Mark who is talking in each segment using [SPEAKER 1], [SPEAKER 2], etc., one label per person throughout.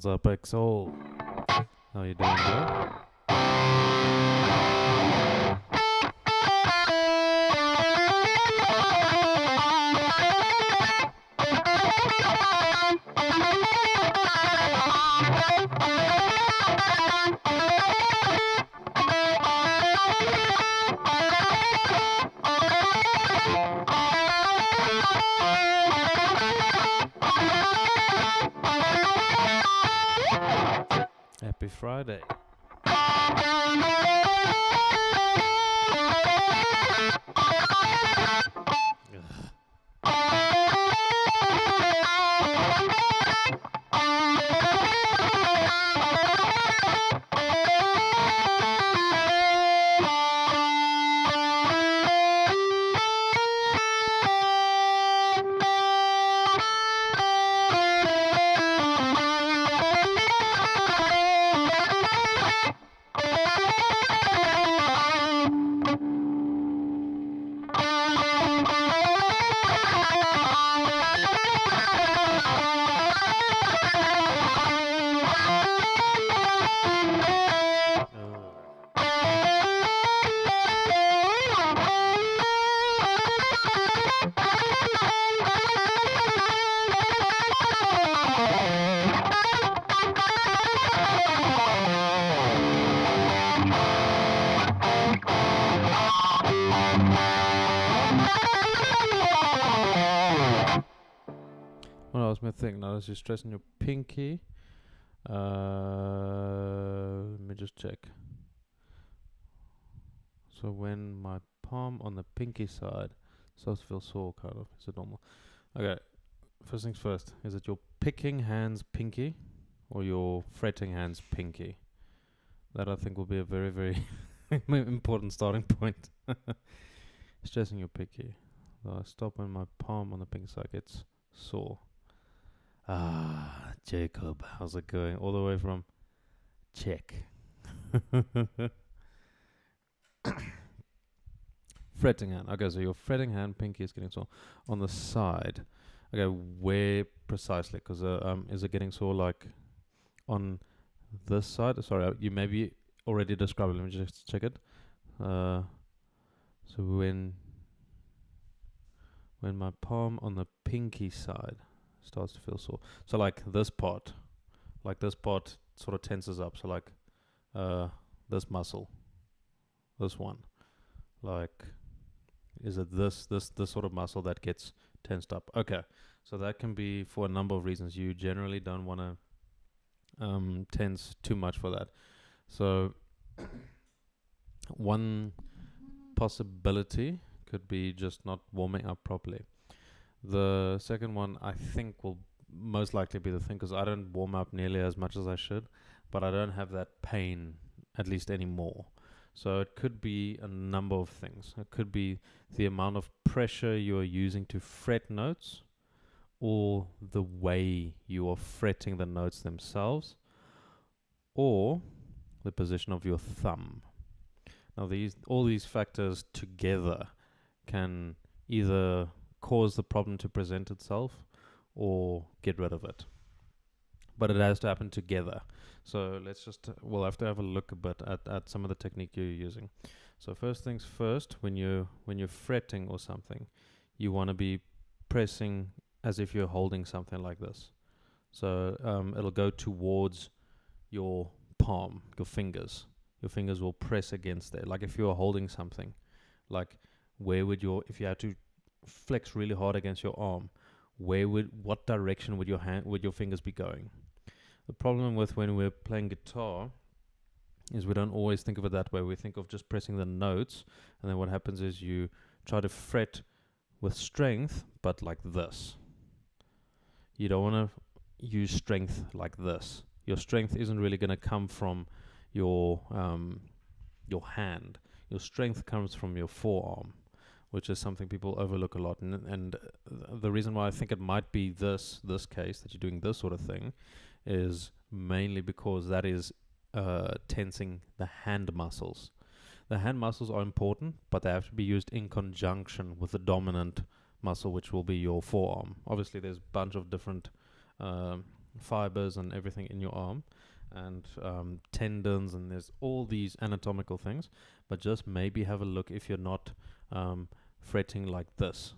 [SPEAKER 1] What's up, XO? How you doing, bro? Happy Friday. What else my thing? Now, is you stressing your pinky? Let me just check. So when my palm on the pinky side starts to feel sore, kind of, is it normal? Okay, first things first. Is it your picking hands pinky or your fretting hands pinky? That I think will be a very, very important starting point. Stressing your pinky. So I stop when my palm on the pinky side gets sore. Ah, Jacob, how's it going? All the way from Czech. Fretting hand. Okay, so your fretting hand pinky is getting sore on the side. Okay, where precisely? Because is it getting sore like on this side? Sorry, you maybe already described it. Let me just check it. So when my palm on the pinky side starts to feel sore. So like this part sort of tenses up. So like this muscle, this one, like, is it this sort of muscle that gets tensed up? Okay, so that can be for a number of reasons. You generally don't want to tense too much for that. So one possibility could be just not warming up properly. The second one, I think, will most likely be the thing, because I don't warm up nearly as much as I should, but I don't have that pain, at least anymore. So it could be a number of things. It could be the amount of pressure you are using to fret notes, or the way you are fretting the notes themselves, or the position of your thumb. Now, all these factors together can either cause the problem to present itself or get rid of it, but it has to happen together. So we'll have to have a look a bit at some of the technique you're using. So first things first, when you're fretting or something, you want to be pressing as if you're holding something like this. So it'll go towards your palm, your fingers will press against there, like if you're holding something. Like, if you had to flex really hard against your arm, what direction would your fingers be going? The problem with when we're playing guitar is we don't always think of it that way. We think of just pressing the notes, and then what happens is you try to fret with strength, but like this. You don't want to use strength like this. Your strength isn't really going to come from your hand. Your strength comes from your forearm, which is something people overlook a lot. And the reason why I think it might be this case, that you're doing this sort of thing, is mainly because that is tensing the hand muscles. The hand muscles are important, but they have to be used in conjunction with the dominant muscle, which will be your forearm. Obviously, there's a bunch of different fibers and everything in your arm, and tendons, and there's all these anatomical things. But just maybe have a look if you're not fretting like this.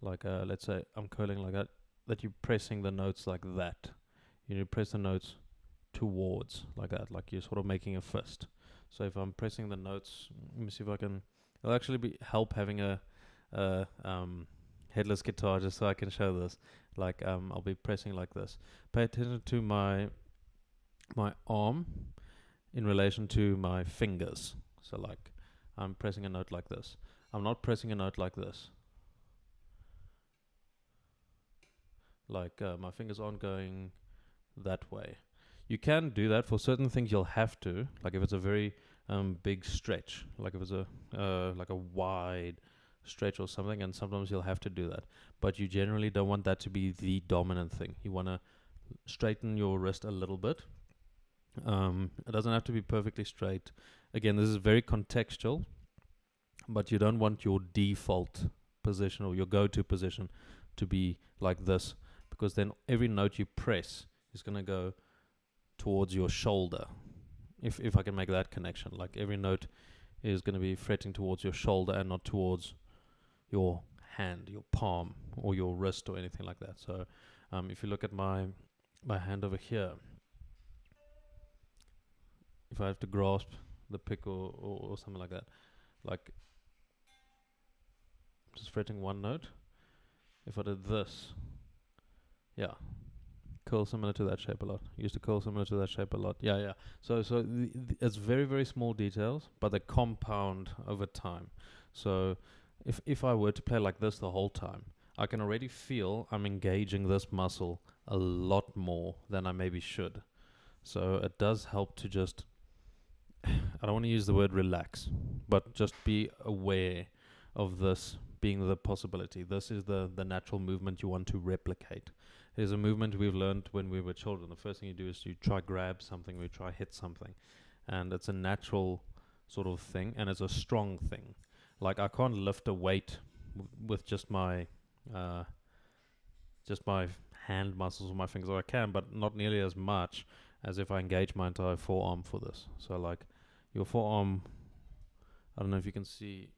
[SPEAKER 1] Like let's say I'm curling like that you're pressing the notes like that. You press the notes towards like that, like you're sort of making a fist. So if I'm pressing the notes, let me see if I can. It'll actually help having a headless guitar, just so I can show this. Like I'll be pressing like this. Pay attention to my arm in relation to my fingers. So like I'm pressing a note like this. I'm not pressing a note like this. Like my fingers aren't going that way. You can do that for certain things. You'll have to, like if it's a very big stretch, like if it's a like a wide stretch or something, and sometimes you'll have to do that. But you generally don't want that to be the dominant thing. You want to straighten your wrist a little bit. It doesn't have to be perfectly straight. Again, this is very contextual, but you don't want your default position or your go-to position to be like this, because then every note you press is going to go towards your shoulder. If I can make that connection, like every note is going to be fretting towards your shoulder and not towards your hand, your palm, or your wrist, or anything like that. So if you look at my hand over here, if I have to grasp the pick or something like that, like just fretting one note. If I did this, yeah, curl similar to that shape a lot. Used to curl similar to that shape a lot. Yeah. So it's very, very small details, but they compound over time. So if I were to play like this the whole time, I can already feel I'm engaging this muscle a lot more than I maybe should. So it does help to just, I don't want to use the word relax, but just be aware of this being the possibility. This is the natural movement you want to replicate. It is a movement we've learned when we were children. The first thing you do is you try grab something, we try hit something. And it's a natural sort of thing, and it's a strong thing. Like I can't lift a weight with just my hand muscles or my fingers. Or I can, but not nearly as much as if I engage my entire forearm for this. So like your forearm, I don't know if you can see,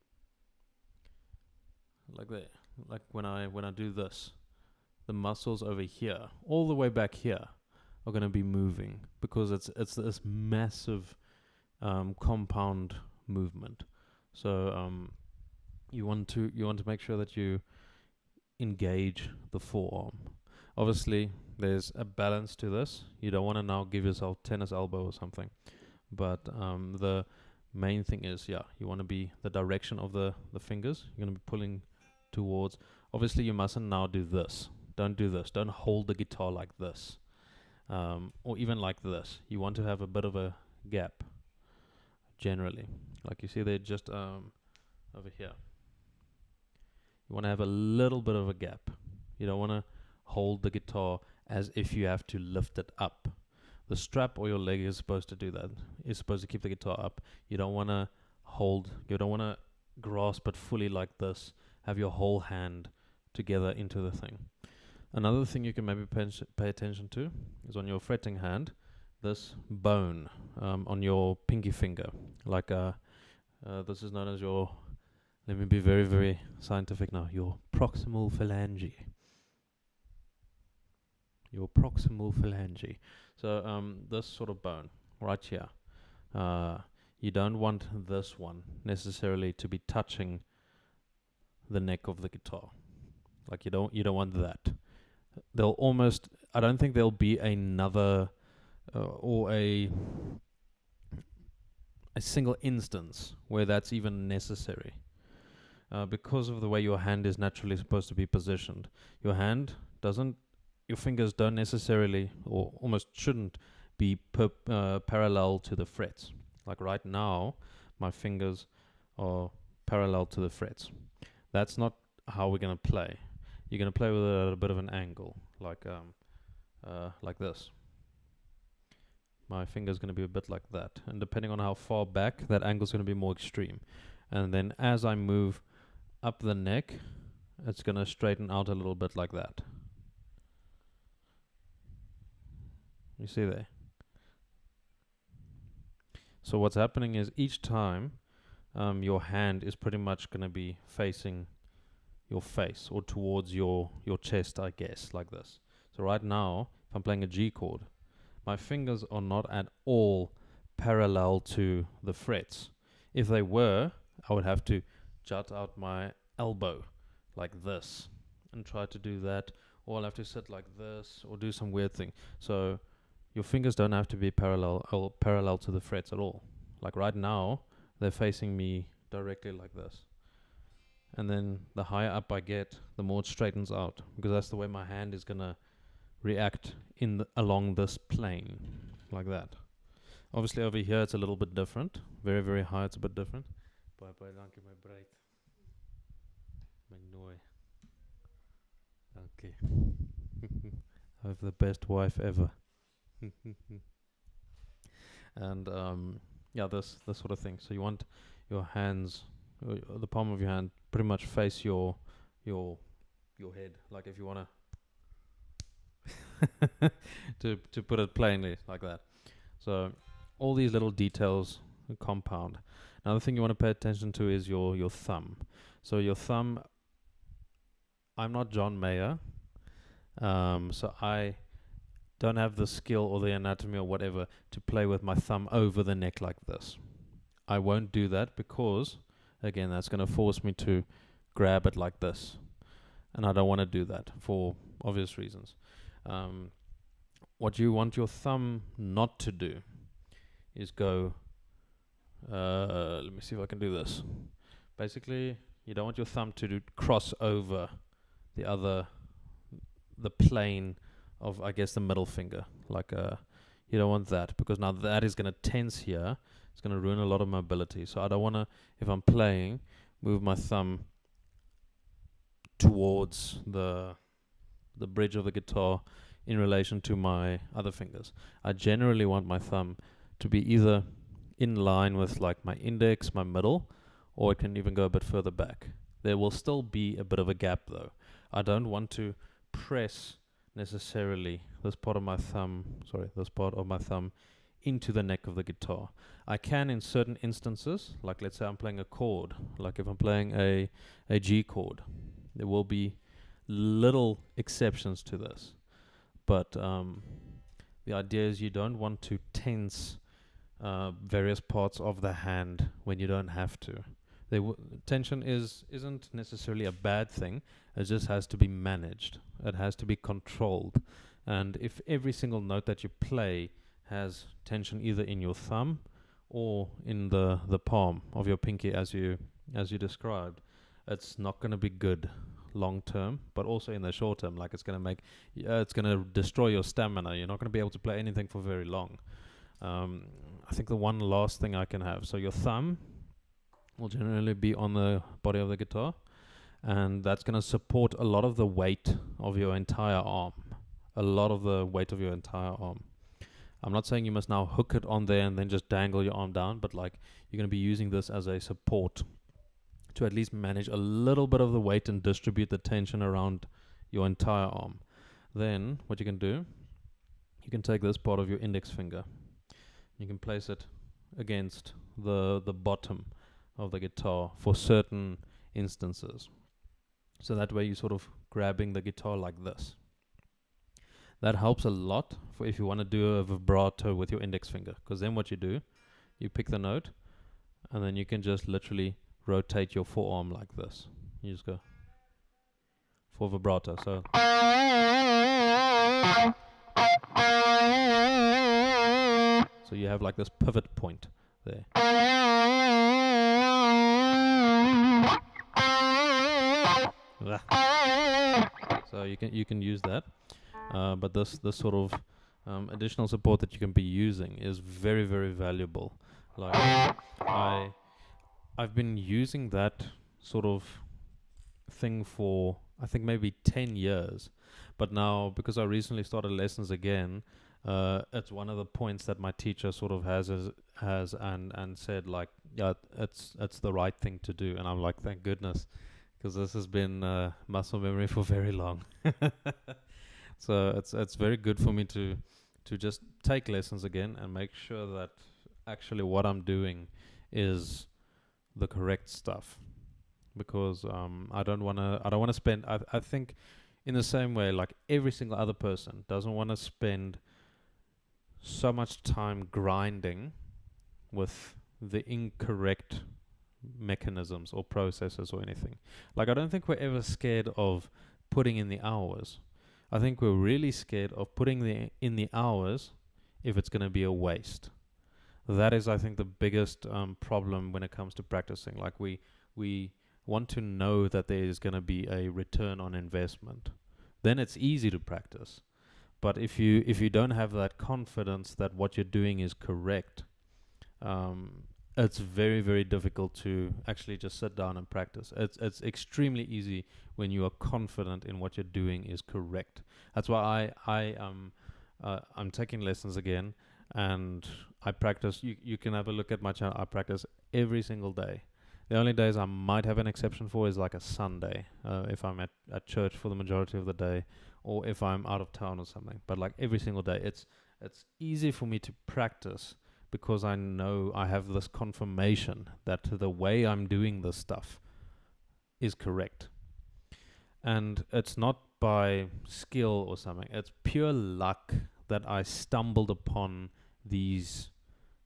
[SPEAKER 1] like there, like when I do this, the muscles over here, all the way back here, are going to be moving because it's this massive compound movement. So you want to make sure that you engage the forearm. Obviously, there's a balance to this. You don't want to now give yourself tennis elbow or something. But the main thing is, you want to be the direction of the fingers. You're going to be pulling towards. Obviously, you mustn't now do this. Don't do this. Don't hold the guitar like this. Or even like this. You want to have a bit of a gap, generally. Like you see there, just over here. You want to have a little bit of a gap. You don't want to hold the guitar as if you have to lift it up. The strap or your leg is supposed to do that. It's supposed to keep the guitar up. You don't want to grasp it fully like this. Have your whole hand together into the thing. Another thing you can maybe pay attention to is on your fretting hand, this bone on your pinky finger. Like this is known as your, let me be very, very scientific now, your proximal phalange. Your proximal phalange. So this sort of bone right here, you don't want this one necessarily to be touching the neck of the guitar. Like you don't want that. I don't think there'll be another or a single instance where that's even necessary. Because of the way your hand is naturally supposed to be positioned. Your fingers don't necessarily, or almost shouldn't, be parallel to the frets. Like right now, my fingers are parallel to the frets. That's not how we're going to play. You're going to play with it at a bit of an angle, like this. My finger's going to be a bit like that. And depending on how far back, that angle's going to be more extreme. And then as I move up the neck, it's going to straighten out a little bit like that. You see there? So what's happening is each time your hand is pretty much going to be facing your face or towards your chest, I guess, like this. So right now, if I'm playing a G chord, my fingers are not at all parallel to the frets. If they were, I would have to jut out my elbow like this and try to do that, or I'll have to sit like this or do some weird thing. So your fingers don't have to be parallel to the frets at all. Like right now, they're facing me directly like this. And then the higher up I get, the more it straightens out, because that's the way my hand is gonna react along this plane, like that. Obviously over here it's a little bit different. Very, very high, it's a bit different. Bye bye, dankie my breed. My nooi. Dankie. I have the best wife ever. And yeah, this sort of thing. So you want your hands, the palm of your hand, pretty much face your head. Like if you wanna to put it plainly, like that. So all these little details compound. Another thing you want to pay attention to is your thumb. So your thumb, I'm not John Mayer, so I don't have the skill or the anatomy or whatever to play with my thumb over the neck like this. I won't do that because, again, that's going to force me to grab it like this. And I don't want to do that for obvious reasons. What you want your thumb not to do is go, let me see if I can do this. Basically, you don't want your thumb to cross over the plane of, I guess, the middle finger. Like, you don't want that, because now that is going to tense here. It's going to ruin a lot of mobility. So I don't want to, if I'm playing, move my thumb towards the bridge of the guitar in relation to my other fingers. I generally want my thumb to be either in line with like my index, my middle, or it can even go a bit further back. There will still be a bit of a gap though. I don't want to press necessarily this part of my thumb into the neck of the guitar. I can in certain instances, like let's say I'm playing a chord, like if I'm playing a G chord, there will be little exceptions to this. But the idea is you don't want to tense various parts of the hand when you don't have to. Tension isn't necessarily a bad thing. It just has to be managed. It has to be controlled. And if every single note that you play has tension either in your thumb or in the palm of your pinky as you described, it's not going to be good long term, but also in the short term. Like it's going to destroy your stamina. You're not going to be able to play anything for very long. I think the one last thing I can have. So your thumb will generally be on the body of the guitar, and that's going to support a lot of the weight of your entire arm. I'm not saying you must now hook it on there and then just dangle your arm down, but like you're going to be using this as a support to at least manage a little bit of the weight and distribute the tension around your entire arm. Then what you can do, you can take this part of your index finger, you can place it against the bottom of the guitar for certain instances. So that way you're sort of grabbing the guitar like this. That helps a lot for if you want to do a vibrato with your index finger, because then what you do, you pick the note and then you can just literally rotate your forearm like this. You just go for vibrato. So you have like this pivot point there. So you can use that, but this sort of additional support that you can be using is very, very valuable. Like I've been using that sort of thing for I think maybe 10 years, but now because I recently started lessons again, it's one of the points that my teacher sort of has and said like, yeah, it's the right thing to do, and I'm like, thank goodness, because this has been muscle memory for very long. So it's very good for me to to just take lessons again and make sure that actually what I'm doing is the correct stuff, because I don't want to spend. I think in the same way, like every single other person doesn't want to spend so much time grinding with the incorrect mechanisms or processes or anything. Like, I don't think we're ever scared of putting in the hours. I think we're really scared of putting in the hours if it's going to be a waste. That is, I think, the biggest problem when it comes to practicing. Like, we want to know that there is going to be a return on investment. Then it's easy to practice. But if you don't have that confidence that what you're doing is correct, it's very, very difficult to actually just sit down and practice. It's extremely easy when you are confident in what you're doing is correct. That's why I'm taking lessons again, and I practice. You can have a look at my channel. I practice every single day. The only days I might have an exception for is like a Sunday, if I'm at church for the majority of the day, or if I'm out of town or something. But like every single day, it's easy for me to practice because I know I have this confirmation that the way I'm doing this stuff is correct. And it's not by skill or something. It's pure luck that I stumbled upon these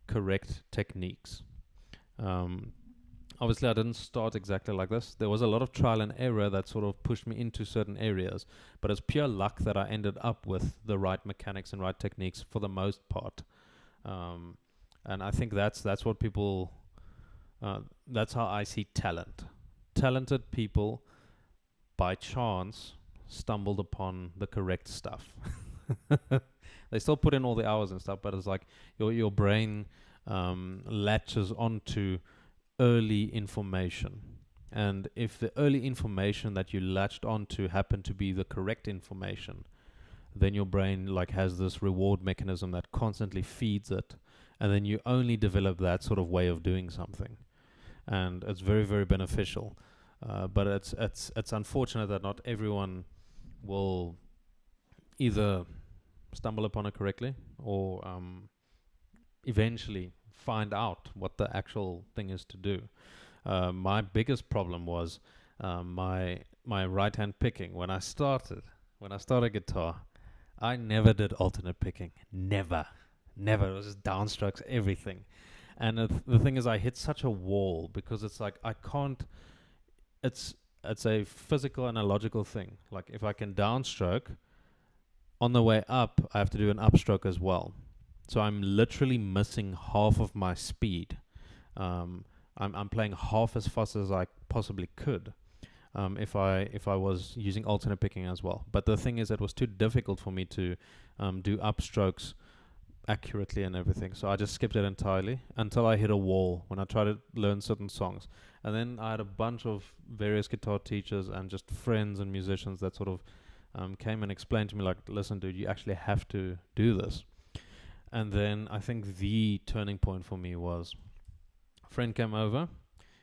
[SPEAKER 1] correct techniques. Obviously, I didn't start exactly like this. There was a lot of trial and error that sort of pushed me into certain areas, but it's pure luck that I ended up with the right mechanics and right techniques for the most part. And I think that's what people, that's how I see talent. Talented people, by chance, stumbled upon the correct stuff. They still put in all the hours and stuff, but it's like your brain latches onto early information, and if the early information that you latched onto happened to be the correct information, then your brain like has this reward mechanism that constantly feeds it, and then you only develop that sort of way of doing something, and it's very, very beneficial. But it's unfortunate that not everyone will either stumble upon it correctly or eventually find out what the actual thing is to do. My biggest problem was my right hand picking. When I started guitar, I never did alternate picking. Never. It was just downstrokes, everything. And the thing is, I hit such a wall because it's like I can't. It's a physical and a logical thing. Like if I can downstroke, on the way up, I have to do an upstroke as well. So I'm literally missing half of my speed. I'm playing half as fast as I possibly could if I was using alternate picking as well. But the thing is, it was too difficult for me to do upstrokes accurately and everything. So I just skipped it entirely until I hit a wall when I tried to learn certain songs. And then I had a bunch of various guitar teachers and just friends and musicians that sort of came and explained to me like, listen, dude, you actually have to do this. And then I think the turning point for me was a friend came over.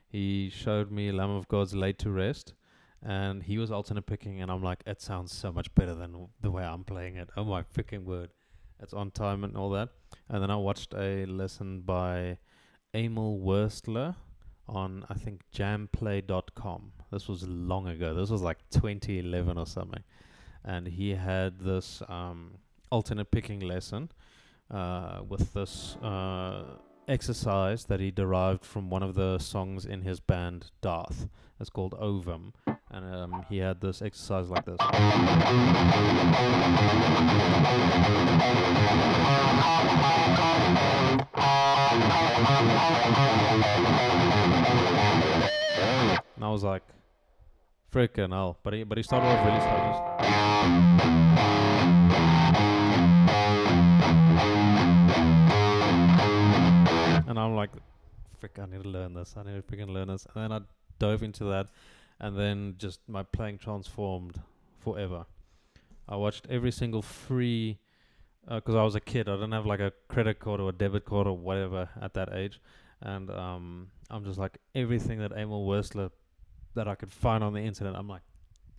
[SPEAKER 1] He showed me Lamb of God's Laid to Rest, and he was alternate picking, and I'm like, it sounds so much better than the way I'm playing it. Oh my freaking word. It's on time and all that. And then I watched a lesson by Emil Wurstler on, I think, jamplay.com. This was long ago. This was like 2011 or something. And he had this alternate picking lesson with this exercise that he derived from one of the songs in his band Darth. It's called Ovum, and he had this exercise like this. And I was like, frickin' hell. But he started off really slow. And I'm like, frick, I need to learn this. And then I dove into that, and then just my playing transformed forever. I watched every single free, because I was a kid. I didn't have like a credit card or a debit card or whatever at that age. And I'm just like, everything that Emil Wurstler that I could find on the internet, I'm like,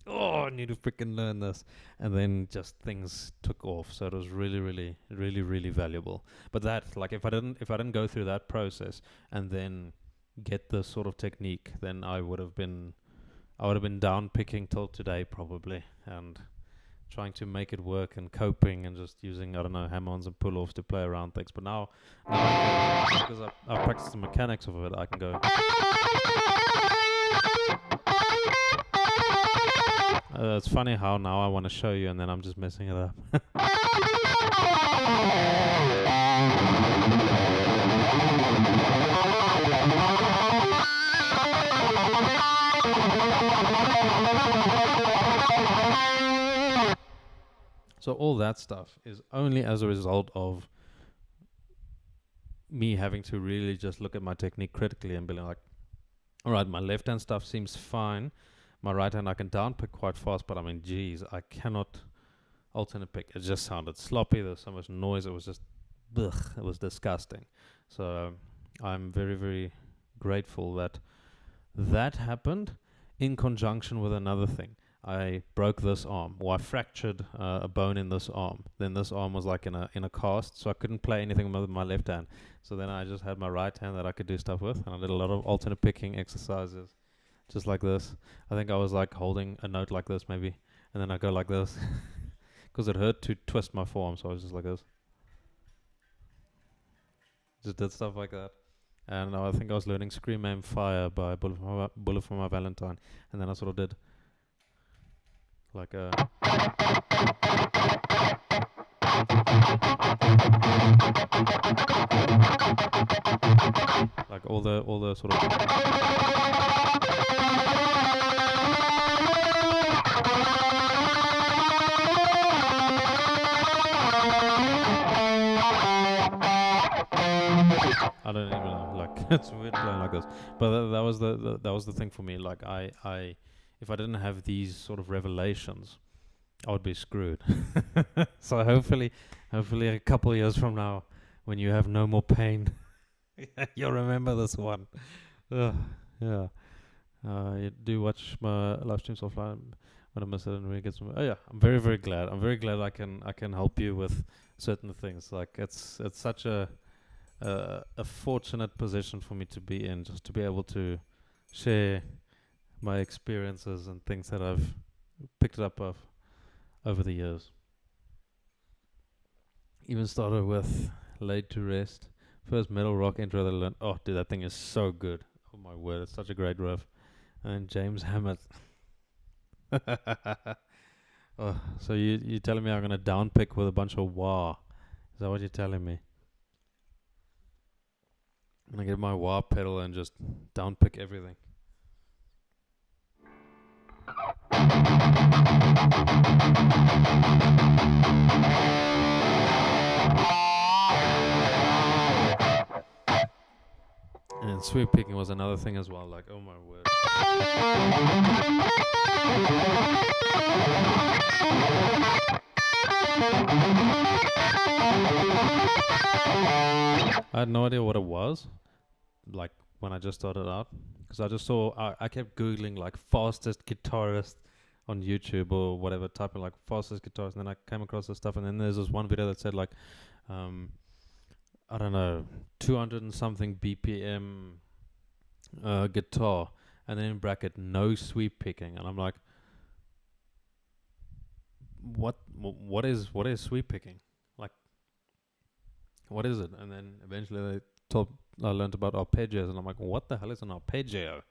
[SPEAKER 1] oh, I need to freaking learn this. And then just things took off. So it was really, really, really, really valuable. But that, like, if I didn't go through that process and then get this sort of technique, then I would have been down picking till today probably, and trying to make it work and coping and just using, I don't know, hammer-ons and pull-offs to play around things. But now I can, because I practice the mechanics of it, I can go. It's funny how now I want to show you and then I'm just messing it up. So all that stuff is only as a result of me having to really just look at my technique critically and be like, all right, my left hand stuff seems fine. My right hand I can down pick quite fast, but I mean, geez, I cannot alternate pick. It just sounded sloppy. There was so much noise. It was just, ugh, it was disgusting. So I'm very, very grateful that that happened in conjunction with another thing. I broke this arm, or I fractured a bone in this arm. Then this arm was like in a cast, so I couldn't play anything with my left hand. So then I just had my right hand that I could do stuff with, and I did a lot of alternate picking exercises, just like this. I think I was like holding a note like this maybe, and then I go like this, because it hurt to twist my forearm, so I was just like this. Just did stuff like that. And I think I was learning Scream Aim Fire by Bullet for My Valentine, and then I sort of did like a like all the sort of I don't even know, like it's weird playing like this, but that was the thing for me. Like I if I didn't have these sort of revelations, I would be screwed. So hopefully a couple years from now, when you have no more pain, you'll remember this one. Yeah. You do watch my live streams offline when I miss it and really get some. Oh yeah, I'm very, very glad. I'm very glad I can help you with certain things. Like it's such a fortunate position for me to be in, just to be able to share my experiences and things that I've picked up of over the years. Even started with Laid to Rest, first metal rock intro that I learned. Oh dude, that thing is so good. Oh my word, it's such a great riff. And James Hammett. Oh, so you telling me I'm gonna down pick with a bunch of wah? Is that what you're telling me? I'm gonna get my wah pedal and just down pick everything. And sweep picking was another thing as well, like, oh my word. I had no idea what it was, like, when I just started out, because I just saw, I kept Googling, like, fastest guitarist on YouTube or whatever, typing, like, fastest guitarist, and then I came across this stuff, and then there's this one video that said, like, I don't know, 200 and something BPM guitar, and then in bracket, no sweep picking, and I'm like, what is sweep picking? Like, what is it? And then eventually I learned about arpeggios, and I'm like, what the hell is an arpeggio?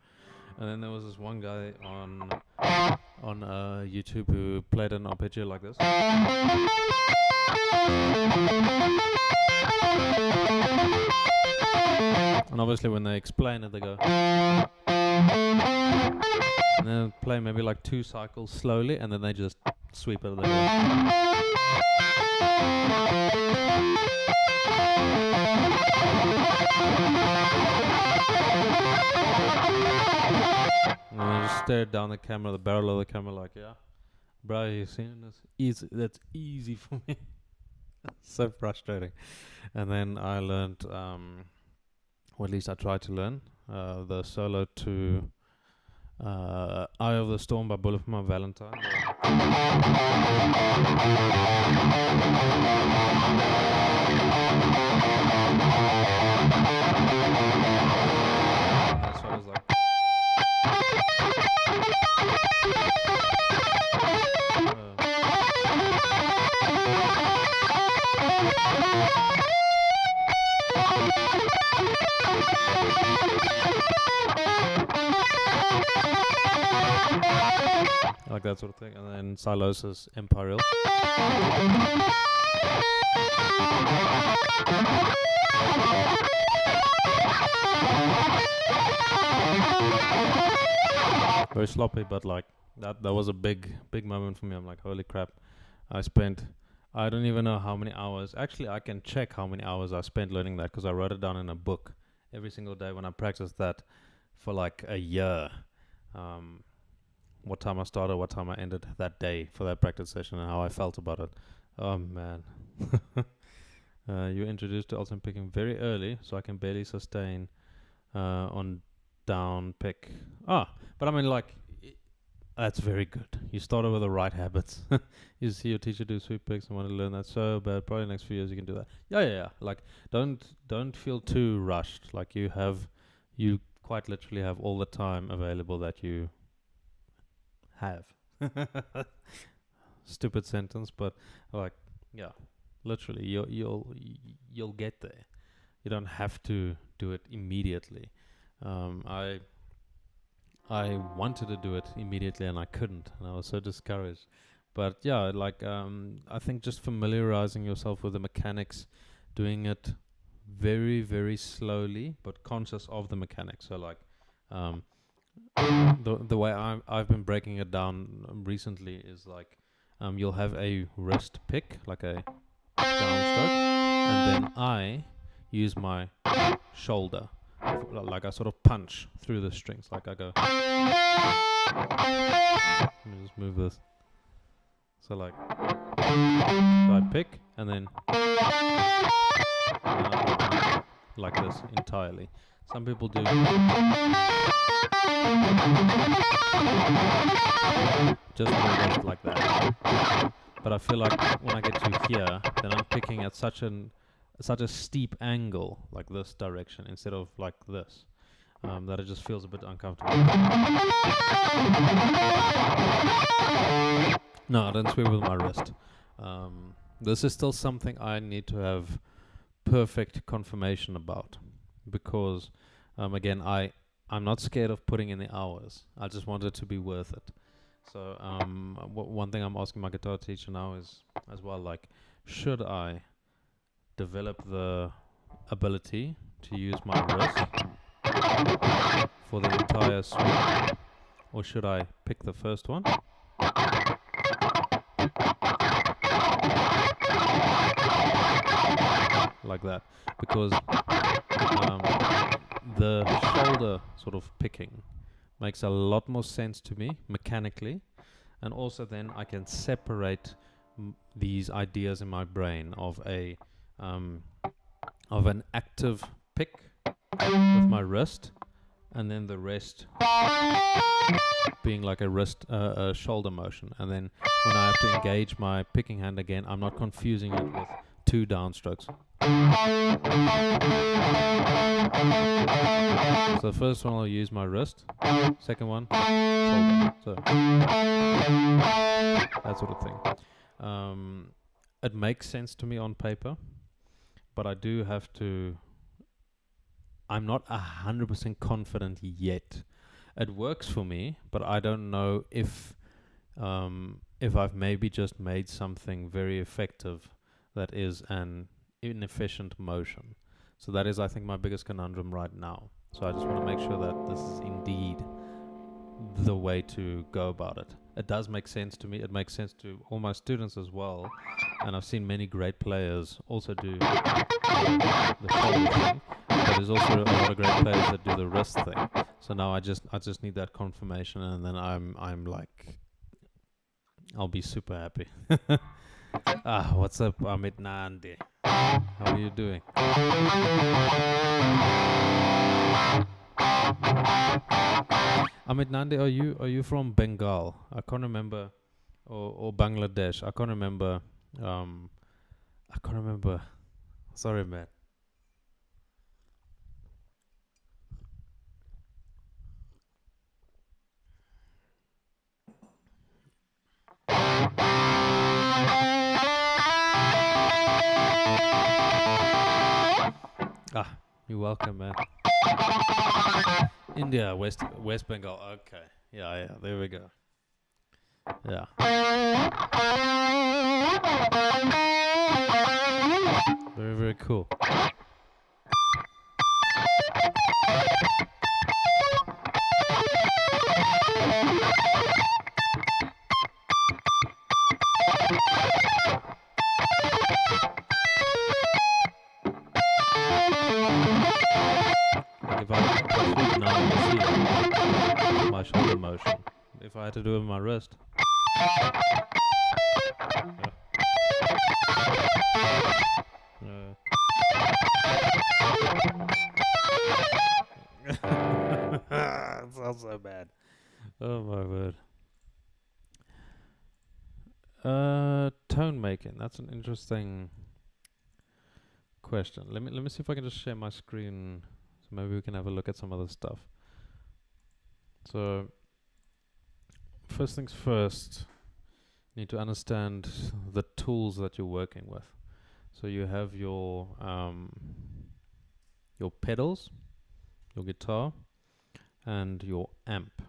[SPEAKER 1] And then there was this one guy on YouTube who played an arpeggio like this. And obviously when they explain it, they go, and then play maybe like 2 cycles slowly, and then they just sweep it. They go. And I just stared down the camera, the barrel of the camera, like, yeah, bro, you seen this? Easy. That's easy for me. So frustrating. And then I learned, or at least I tried to learn, the solo to Eye of the Storm by Bullet for My Valentine. That's what I was like. Like that sort of thing. And then Silosis Imperial. Very sloppy, but like that was a big moment for me. I'm like, holy crap. I don't even know how many hours. Actually, I can check how many hours I spent learning that because I wrote it down in a book every single day when I practiced that for like a year. What time I started, what time I ended that day for that practice session, and how I felt about it. Oh man. You introduced to alternate picking very early, so I can barely sustain on down pick. But I mean, like, that's very good. You started with the right habits. You see your teacher do sweep picks and want to learn that so bad. Probably next few years you can do that. Yeah. Like, don't feel too rushed. Like, you quite literally have all the time available that you have. Stupid sentence, but like, yeah, literally, you'll get there. You don't have to do it immediately. I wanted to do it immediately and I couldn't, and I was so discouraged. But yeah, like I think just familiarizing yourself with the mechanics, doing it very, very slowly, but conscious of the mechanics. So like the way I've been breaking it down recently is like you'll have a wrist pick, like a downstroke, and then I use my shoulder. Like I sort of punch through the strings. Like I go. Let me just move this. So like, I pick and then like this entirely. Some people do just like that. But I feel like when I get to here, then I'm picking at such a steep angle, like this direction, instead of like this, that it just feels a bit uncomfortable. No, I don't sweep with my wrist. This is still something I need to have perfect confirmation about, because again, I'm not scared of putting in the hours. I just want it to be worth it. So one thing I'm asking my guitar teacher now is as well, like, should I develop the ability to use my wrist for the entire swing, or should I pick the first one like that? Because the shoulder sort of picking makes a lot more sense to me mechanically, and also then I can separate these ideas in my brain of an active pick with my wrist, and then the rest being like a shoulder motion. And then when I have to engage my picking hand again, I'm not confusing it with two downstrokes. So the first one I'll use my wrist, second one shoulder. So that sort of thing. It makes sense to me on paper, but I do have to. I'm not 100% confident yet. It works for me, but I don't know if I've maybe just made something very effective that is an inefficient motion. So that is, I think, my biggest conundrum right now. So I just want to make sure that this is indeed the way to go about it. It does make sense to me. It makes sense to all my students as well. And I've seen many great players also do the shoulder thing. But there's also a lot of great players that do the wrist thing. So now I just need that confirmation, and then I'm like, I'll be super happy. What's up, Amit Nandi? How are you doing? Amit Nandi, are you from Bengal? I can't remember, or Bangladesh. I can't remember. I can't remember. Sorry, man. Ah, you're welcome, man. India, West Bengal. Okay, yeah. There we go. Yeah. Very, very cool. Like if I tweet now, you see my shoulder motion. If I had to do it with my wrist. It sounds so bad. Oh my word. Tone making. That's an interesting question. Let me see if I can just share my screen, so maybe we can have a look at some other stuff. So first things first, you need to understand the tools that you're working with. So you have your pedals, your guitar, and your amp.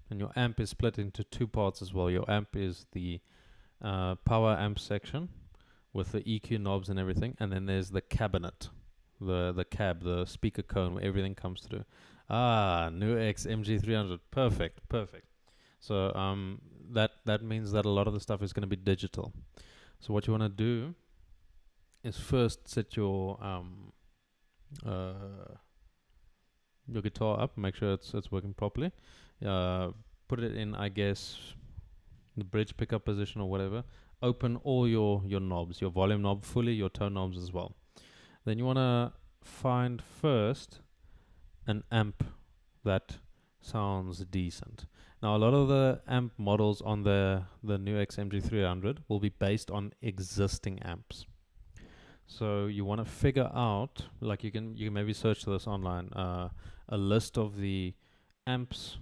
[SPEAKER 1] And your amp is split into two parts as well. Your amp is the power amp section with the EQ knobs and everything, and then there's the cabinet, the cab, the speaker cone where everything comes through. NUX MG300, perfect. So that means that a lot of the stuff is going to be digital. So what you want to do is first set your guitar up, make sure it's working properly. Put it in, I guess, the bridge pickup position or whatever. Open all your knobs, your volume knob fully, your tone knobs as well. Then you want to find first an amp that sounds decent. Now a lot of the amp models on the NUX MG300 will be based on existing amps. So you want to figure out, like you can maybe search this online, a list of the amps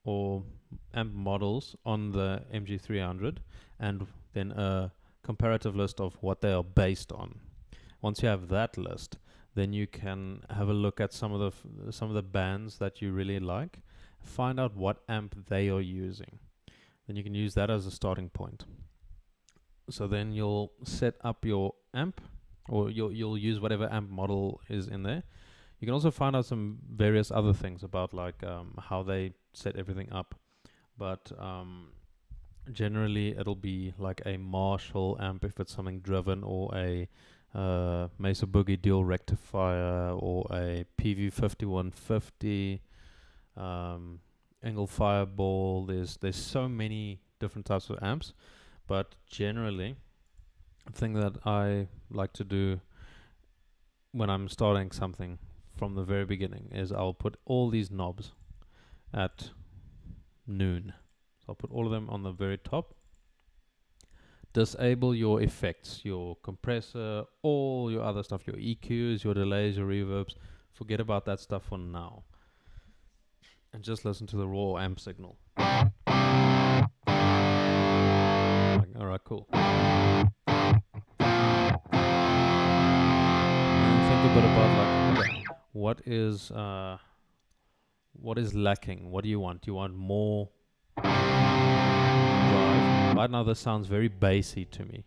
[SPEAKER 1] or amp models on the MG300, and then a comparative list of what they are based on. Once you have that list, then you can have a look at some of the bands that you really like, find out what amp they are using. Then you can use that as a starting point. So then you'll set up your amp, or you'll use whatever amp model is in there. You can also find out some various other things about like how they set everything up. But generally it'll be like a Marshall amp if it's something driven, or a Mesa Boogie dual rectifier, or a PV5150, Engel Fireball. There's so many different types of amps, but generally the thing that I like to do when I'm starting something from the very beginning is I'll put all these knobs at noon. So I'll put all of them on the very top. Disable your effects, your compressor, all your other stuff, your EQs, your delays, your reverbs. Forget about that stuff for now. And just listen to the raw amp signal. Like, alright, cool. And think a bit about like, okay, what is lacking? What do you want? Do you want more drive? Right now this sounds very bassy to me.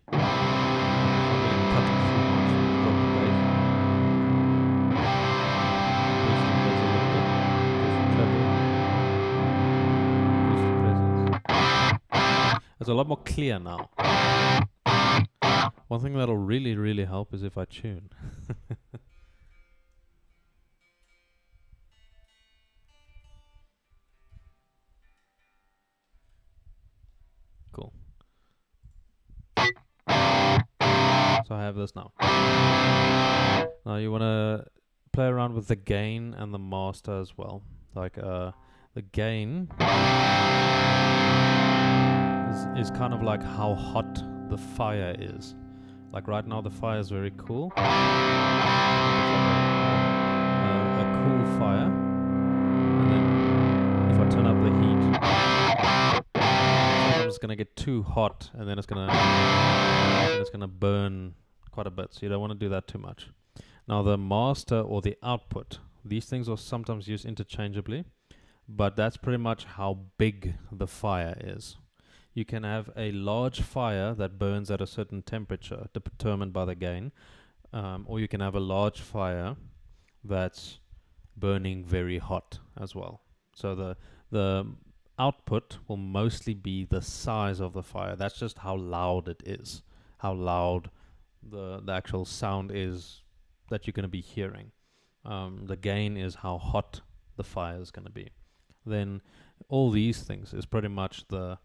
[SPEAKER 1] It's a lot more clear now. One thing that'll really help is if I tune. Cool. So I have this now. Now you want to play around with the gain and the master as well. Like the gain is kind of like how hot the fire is. Like right now the fire is very cool. It's like a cool fire. And then if I turn up the heat, sometimes it's gonna get too hot, and then it's gonna burn quite a bit. So you don't want to do that too much. Now the master or the output, these things are sometimes used interchangeably, but that's pretty much how big the fire is. You can have a large fire that burns at a certain temperature determined by the gain, or you can have a large fire that's burning very hot as well. So the output will mostly be the size of the fire. That's just how loud it is, how loud the actual sound is that you're going to be hearing. The gain is how hot the fire is going to be. Then all these things is pretty much the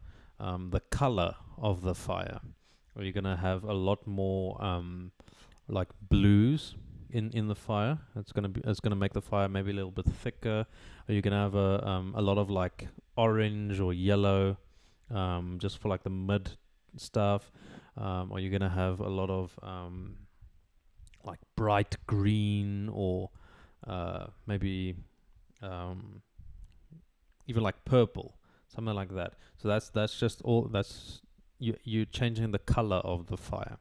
[SPEAKER 1] color of the fire. Where you're going to have a lot more like blues in the fire. It's going to make the fire maybe a little bit thicker. Or you're going to have a lot of like orange or yellow, just for like the mid stuff. Or you're going to have a lot of like bright green, or maybe even like purple, something like that. So that's just all. That's you changing the color of the fire.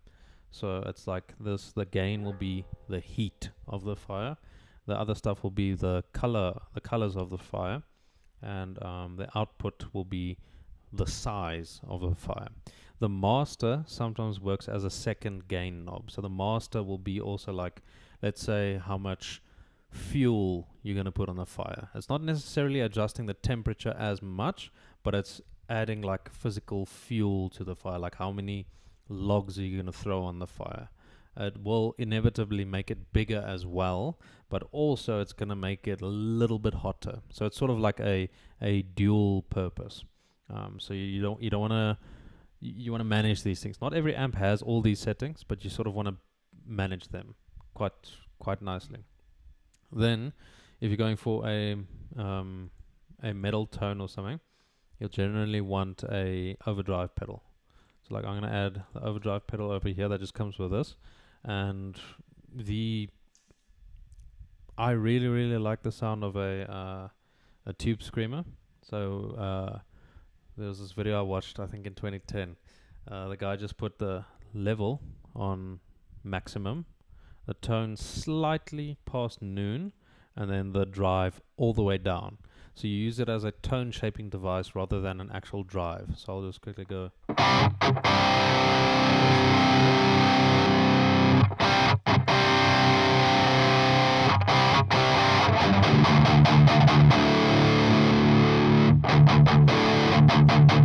[SPEAKER 1] So it's like this. The gain will be the heat of the fire. The other stuff will be the colors of the fire, and the output will be the size of the fire. The master sometimes works as a second gain knob. So the master will be also like, let's say, how much fuel you're going to put on the fire. It's not necessarily adjusting the temperature as much, but it's adding like physical fuel to the fire, like how many logs are you going to throw on the fire. It will inevitably make it bigger as well, but also it's going to make it a little bit hotter. So it's sort of like a dual purpose. So you don't want to you want to manage these things. Not every amp has all these settings, but you sort of want to manage them quite nicely. Then, if you're going for a metal tone or something, you'll generally want a overdrive pedal. So like I'm going to add the overdrive pedal over here that just comes with this, and I really like the sound of a tube screamer. So there was this video I watched, I think in 2010. The guy just put the level on maximum, the tone slightly past noon, and then the drive all the way down. So you use it as a tone shaping device rather than an actual drive. So I'll just quickly go.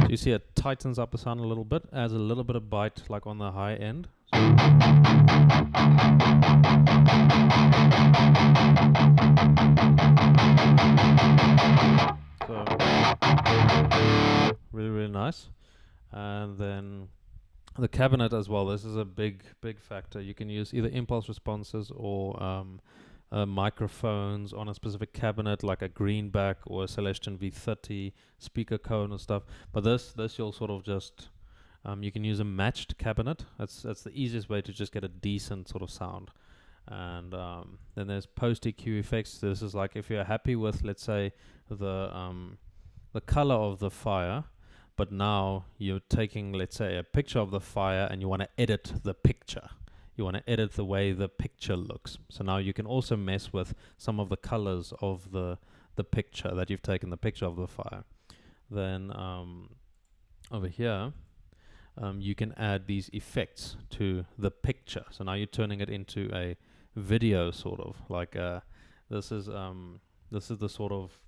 [SPEAKER 1] So you see it tightens up the sound a little bit, adds a little bit of bite like on the high end. So really nice. And then the cabinet as well. This is a big factor. You can use either impulse responses or microphones on a specific cabinet, like a Greenback or a Celestion V30 speaker cone and stuff. But this you'll sort of just you can use a matched cabinet. That's the easiest way to just get a decent sort of sound. And then there's post EQ effects. This is like if you're happy with, let's say, the color of the fire, but now you're taking, let's say, a picture of the fire and you want to edit the picture. You want to edit the way the picture looks. So now you can also mess with some of the colors of the picture that you've taken the picture of the fire. Then over here, you can add these effects to the picture. So now you're turning it into a video, sort of like this is the sort of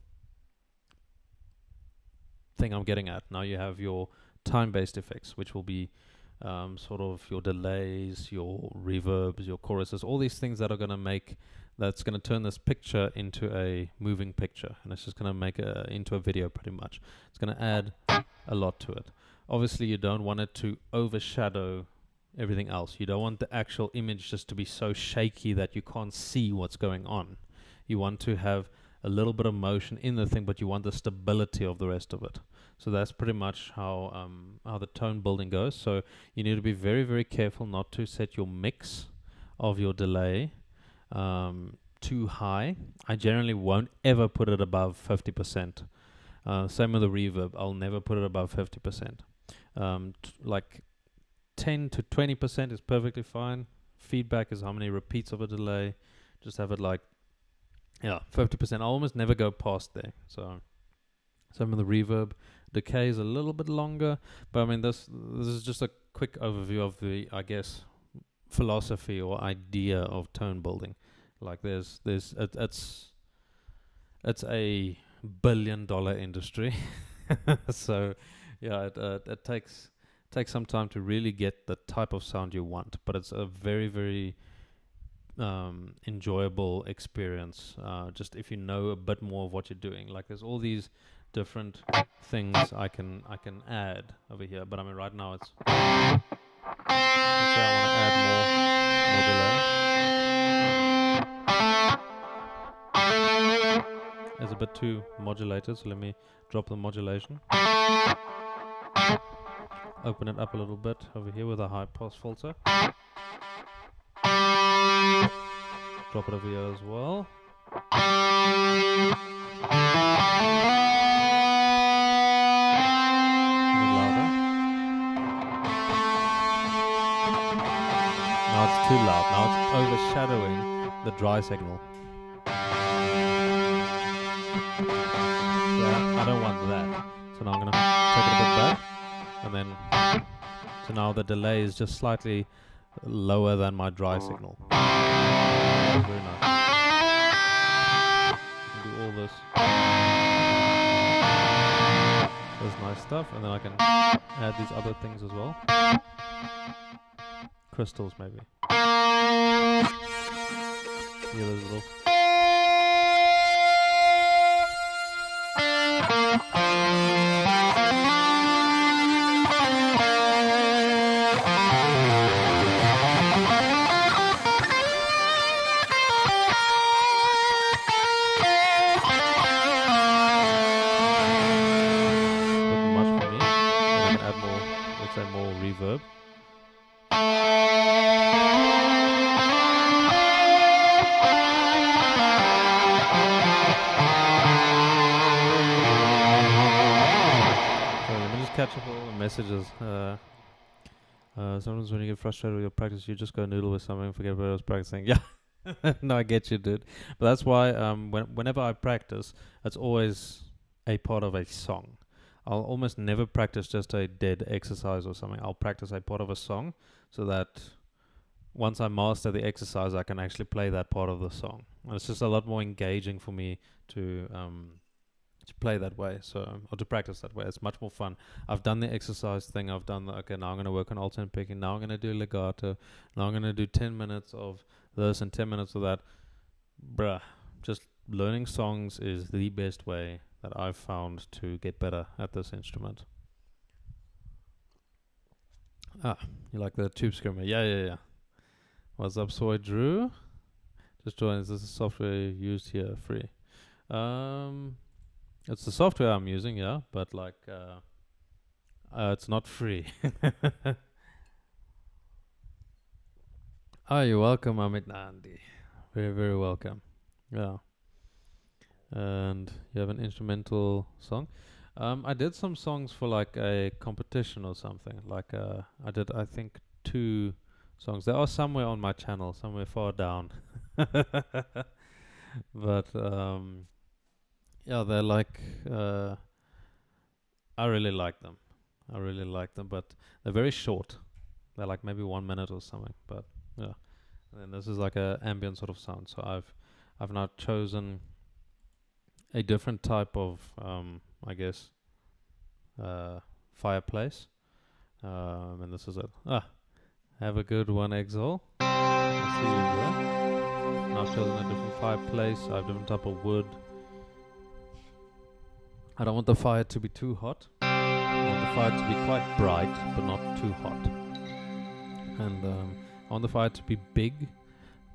[SPEAKER 1] thing I'm getting at. Now you have your time-based effects, which will be sort of your delays, your reverbs, your choruses, all these things that are going to that's going to turn this picture into a moving picture, and it's just going to make it into a video pretty much. It's going to add a lot to it. Obviously, you don't want it to overshadow everything else. You don't want the actual image just to be so shaky that you can't see what's going on. You want to have a little bit of motion in the thing, but you want the stability of the rest of it. So that's pretty much how the tone building goes. So you need to be very, very careful not to set your mix of your delay too high. I generally won't ever put it above 50%. Same with the reverb. I'll never put it above 50%. Like 10 to 20% is perfectly fine. Feedback is how many repeats of a delay. Just have it like, 50%. I'll almost never go past there. So some of the reverb. Decay is a little bit longer, but I mean this is just a quick overview of the, I guess, philosophy or idea of tone building. Like it's a billion-dollar industry. So yeah, it takes some time to really get the type of sound you want, but it's a very, very enjoyable experience, just if you know a bit more of what you're doing. Like there's all these different things I can add over here, but I mean right now it's, let's say I want to add more delay. It's a bit too modulated, so let me drop the modulation. Open it up a little bit over here with a high pass filter. Drop it over here as well. Now it's too loud. Now it's overshadowing the dry signal. So I don't want that. So now I'm going to take it a bit back. And then, so now the delay is just slightly lower than my dry signal. Very nice. You can do all this. This nice stuff. And then I can add these other things as well. Crystals maybe. Yeah, those little. Reverb. So let me just catch up all the messages. Sometimes when you get frustrated with your practice, you just go noodle with something, forget what I was practicing. Yeah, no, I get you, dude. But that's why whenever I practice, it's always a part of a song. I'll almost never practice just a dead exercise or something. I'll practice a part of a song so that once I master the exercise, I can actually play that part of the song. And it's just a lot more engaging for me to play that way, or to practice that way. It's much more fun. I've done the exercise thing. I've done okay, now I'm going to work on alternate picking. Now I'm going to do legato. Now I'm going to do 10 minutes of this and 10 minutes of that. Bruh, just learning songs is the best way that I've found to get better at this instrument. Ah, you like the tube screamer? Yeah. What's up, Soy Drew? Just join. Is this a software used here free? It's the software I'm using, yeah, but like, it's not free. Oh, you're welcome, Amit Nandi. Very, very welcome. Yeah. And you have an instrumental song. I did some songs for like a competition or something. Like I did, I think, 2 songs. They are somewhere on my channel, somewhere far down. But yeah, they're like I really like them. But they're very short. They're like maybe 1 minute or something. But yeah, and then this is like a ambient sort of sound. So I've now chosen a different type of, I guess, fireplace. And this is it. Have a good one, Exile. I'll see you there. Now I've chosen a different fireplace. I have a different type of wood. I don't want the fire to be too hot. I want the fire to be quite bright, but not too hot. And I want the fire to be big,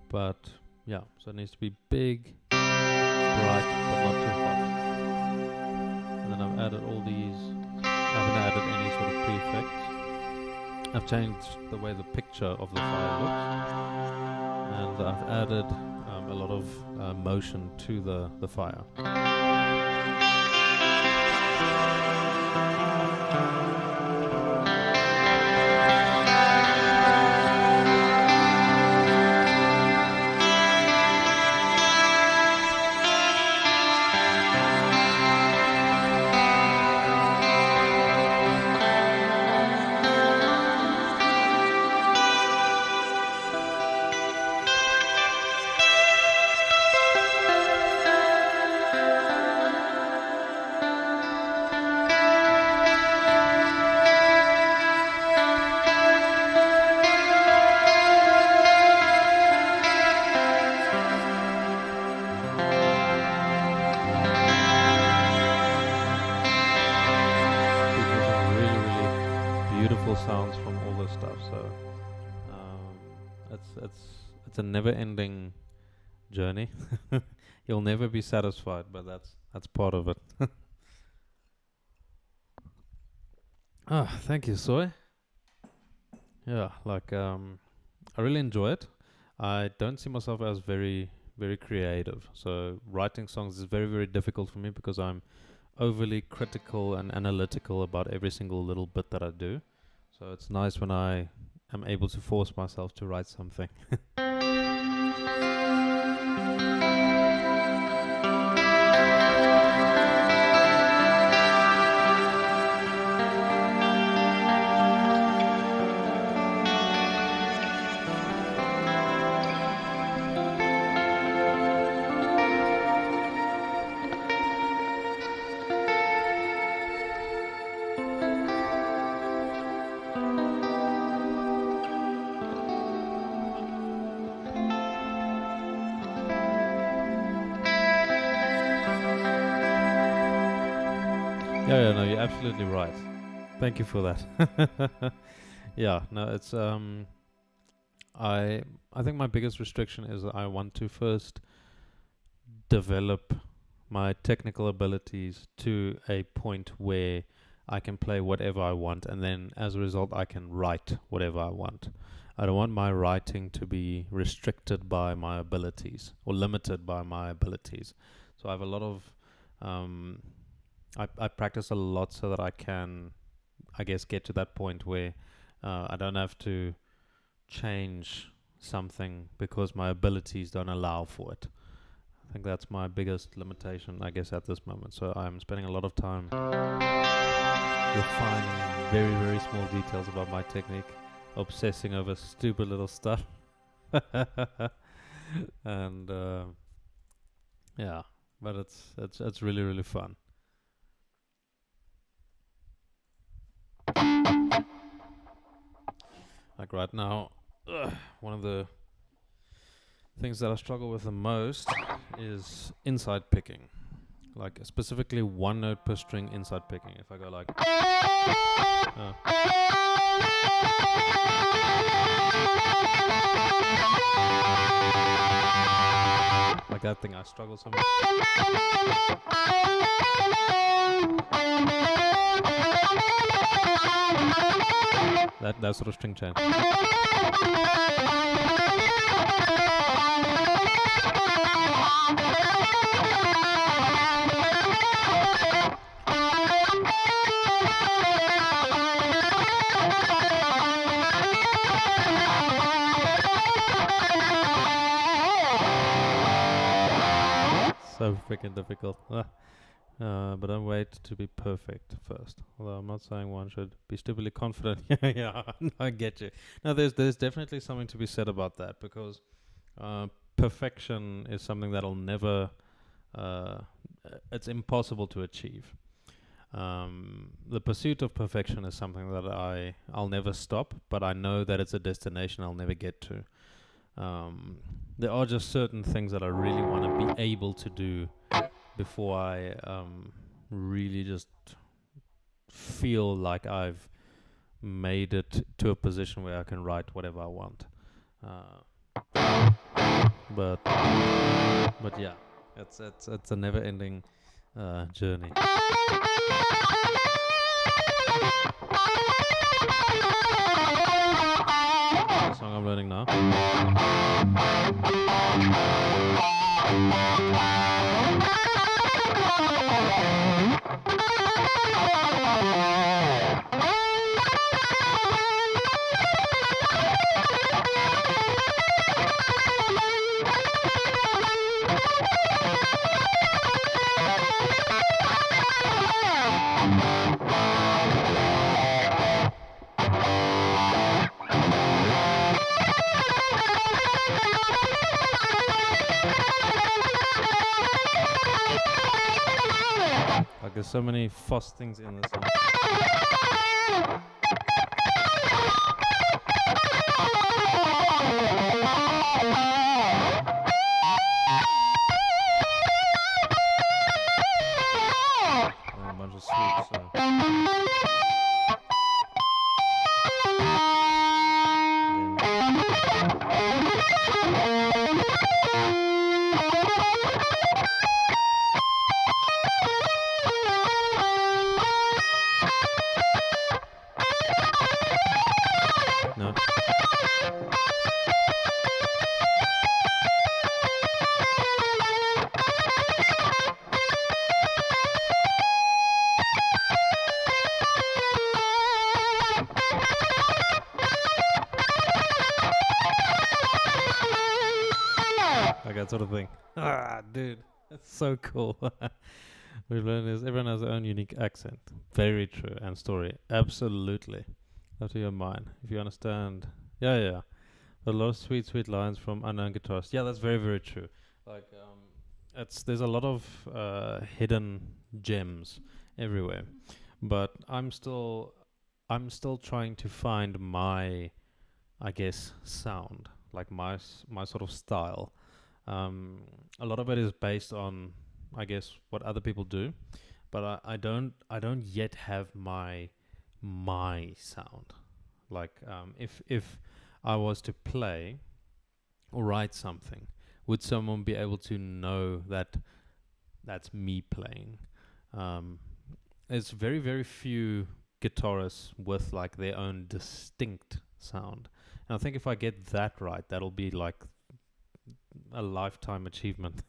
[SPEAKER 1] but yeah, so it needs to be big. bright but not too hot. And then I've added all these. I haven't added any sort of prefix. I've changed the way the picture of the fire looks, and I've added a lot of motion to the fire. Sounds from all this stuff, so it's a never-ending journey. You'll never be satisfied, but that's part of it. Thank you, Soy. Yeah, like I really enjoy it. I don't see myself as very creative, so writing songs is very difficult for me because I'm overly critical and analytical about every single little bit that I do. So it's nice when I am able to force myself to write something. Yeah, no, you're absolutely right. Thank you for that. Yeah, no, it's I think my biggest restriction is that I want to first develop my technical abilities to a point where I can play whatever I want, and then as a result I can write whatever I want. I don't want my writing to be restricted by my abilities or limited by my abilities. So I have a lot of I practice a lot so that I can, I guess, get to that point where I don't have to change something because my abilities don't allow for it. I think that's my biggest limitation, I guess, at this moment. So I'm spending a lot of time refining very small details about my technique, obsessing over stupid little stuff. And yeah, but it's really fun. Like right now, one of the things that I struggle with the most is inside picking. Like specifically one note per string inside picking. If I go like that thing, I struggle so much. That sort of string change. So freaking difficult. But don't wait to be perfect first. Although I'm not saying one should be stupidly confident. Yeah, I get you. Now, there's definitely something to be said about that, because perfection is something that'll never, it's impossible to achieve. The pursuit of perfection is something that I'll never stop, but I know that it's a destination I'll never get to. There are just certain things that I really want to be able to do before I really just feel like I've made it to a position where I can write whatever I want. But yeah. It's a never-ending journey. The song I'm learning now. Like there's so many fuss things in this song. And a bunch of sweeps. No. Like that sort of thing. Ah, dude, that's so cool. We've learned is everyone has their own unique accent. Very true. And story. Absolutely. Up to your mind. If you understand. Yeah. But a lot of sweet, sweet lines from unknown guitarists. Yeah, that's very, very true. Like, there's a lot of hidden gems everywhere. But I'm still trying to find my, I guess, sound. Like my sort of style. A lot of it is based on, I guess, what other people do, but I don't yet have my sound. Like if I was to play or write something, would someone be able to know that that's me playing? There's very, very few guitarists with like their own distinct sound, and I think if I get that right, that'll be like a lifetime achievement.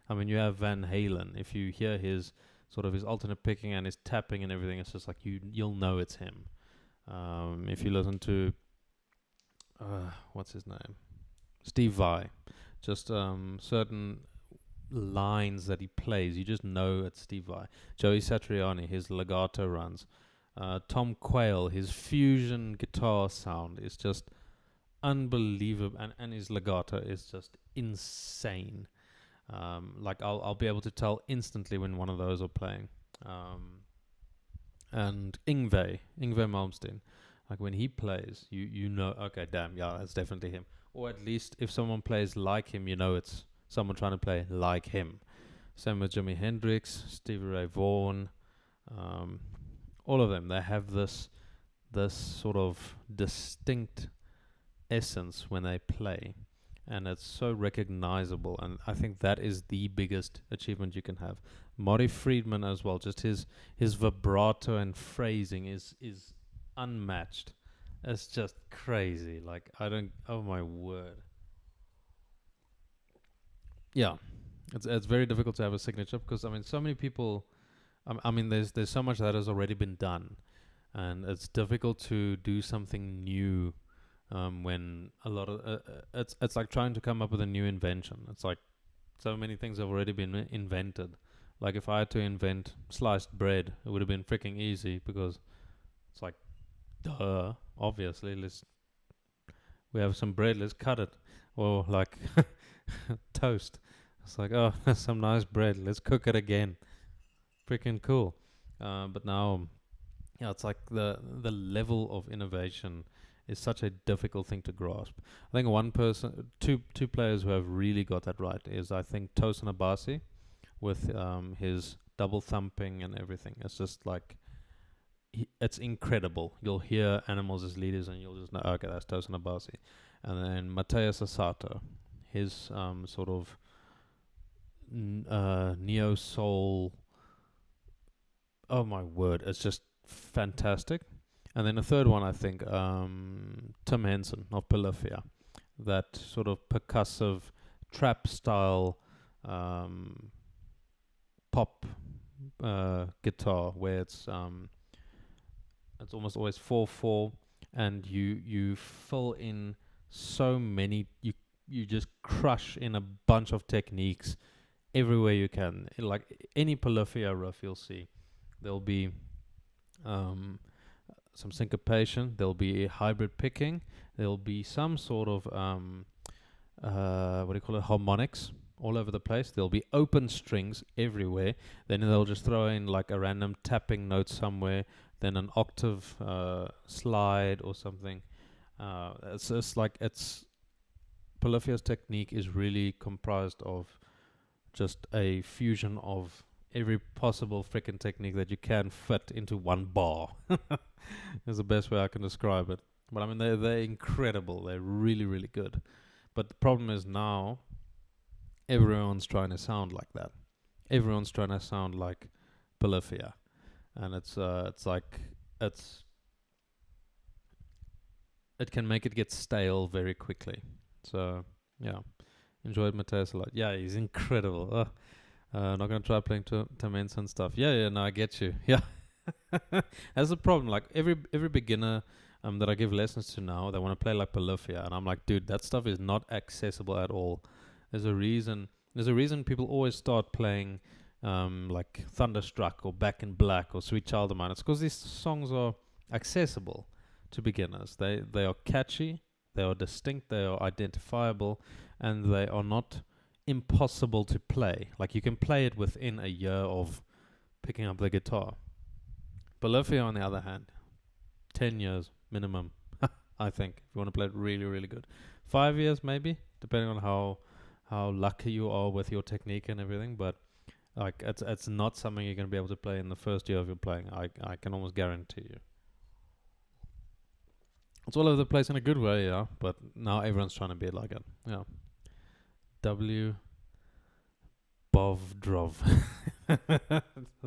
[SPEAKER 1] I mean, you have Van Halen. If you hear his sort of his alternate picking and his tapping and everything, it's just like you'll know it's him. If you listen to what's his name, Steve Vai, just certain lines that he plays, you just know it's Steve Vai. Joey Satriani, his legato runs. Tom Quayle, his fusion guitar sound is just unbelievable, and his legato is just insane. Like I'll be able to tell instantly when one of those are playing. And Yngwie Malmsteen, like when he plays, you know, okay, damn, yeah, that's definitely him. Or at least if someone plays like him, you know it's someone trying to play like him. Same with Jimi Hendrix, Stevie Ray Vaughan, all of them. They have this sort of distinct essence when they play, and it's so recognizable, and I think that is the biggest achievement you can have. Marty Friedman as well, just his vibrato and phrasing is unmatched. It's just crazy. Like oh my word. Yeah, it's very difficult to have a signature because I mean so many people. I mean there's so much that has already been done, and it's difficult to do something new. When a lot of it's like trying to come up with a new invention. It's like so many things have already been invented. Like if I had to invent sliced bread, it would have been freaking easy because it's like, duh, obviously, we have some bread, let's cut it. Or like toast. It's like, oh, that's some nice bread, let's cook it again. Freaking cool. But now, yeah, it's like the level of innovation is such a difficult thing to grasp. I think two players who have really got that right is I think Tosin Abasi with his double thumping and everything. It's just like it's incredible. You'll hear Animals as leaders and you'll just know, okay, that's Tosin Abasi. And then Mateus Asato, his sort of neo soul. Oh my word, it's just fantastic. And then the third one, I think, Tim Henson of Polyphia, that sort of percussive trap style pop guitar, where it's almost always 4/4, and you fill in so many. You just crush in a bunch of techniques everywhere you can. Like any Polyphia riff, you'll see there'll be some syncopation, there'll be hybrid picking, there'll be some sort of what do you call it, harmonics all over the place. There'll be open strings everywhere. Then they'll just throw in like a random tapping note somewhere, then an octave slide or something. It's just like Polyphia's technique is really comprised of just a fusion of every possible freaking technique that you can fit into one bar. Is the best way I can describe it. But I mean, they're incredible. They're really, really good. But the problem is now everyone's trying to sound like that. Everyone's trying to sound like Polyphia, and it can make it get stale very quickly. So yeah, enjoyed Mateus a lot. Yeah, he's incredible. Not gonna try playing Tim Henson stuff. Yeah, no, I get you. Yeah, that's a problem. Like every beginner that I give lessons to now, they want to play like Polyphia, and I'm like, dude, that stuff is not accessible at all. There's a reason people always start playing like Thunderstruck or Back in Black or Sweet Child of Mine. It's because these songs are accessible to beginners. They are catchy, they are distinct, they are identifiable, and they are not impossible to play. Like you can play it within a year of picking up the guitar. Polyphia, on the other hand, 10 years minimum, I think, if you want to play it really, really good. 5 years maybe, depending on how lucky you are with your technique and everything, but like it's not something you're going to be able to play in the first year of your playing. I can almost guarantee you. It's all over the place in a good way, yeah, but now everyone's trying to be like it. Yeah. W. Bovdrov.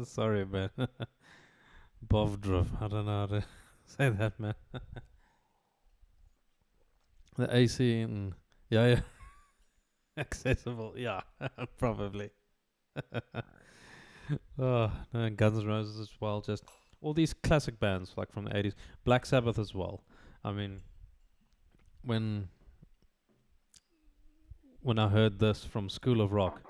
[SPEAKER 1] Sorry, man. Bovdrov. I don't know how to say that, man. The AC and yeah. Accessible, yeah, probably. Oh, no, Guns N' Roses as well. Just all these classic bands like from the 80s. Black Sabbath as well. I mean, when I heard this from School of Rock.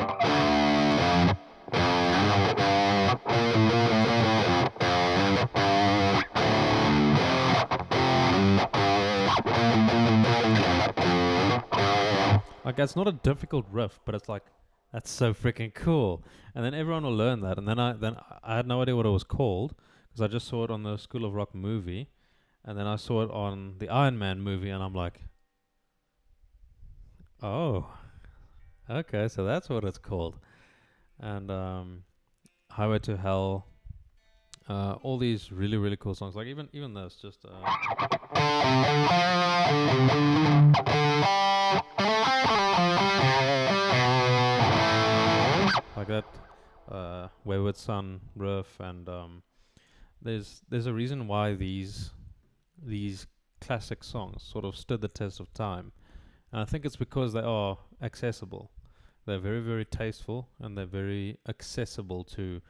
[SPEAKER 1] Like, it's not a difficult riff, but it's like, that's so freaking cool. And then everyone will learn that. And then I had no idea what it was called, because I just saw it on the School of Rock movie. And then I saw it on the Iron Man movie, and I'm like, oh, okay, so that's what it's called. And Highway to Hell, all these really, really cool songs. Like even this, just like that Wayward Son riff, and there's a reason why these classic songs sort of stood the test of time, and I think it's because they are accessible. They're very, very tasteful, and they're very accessible to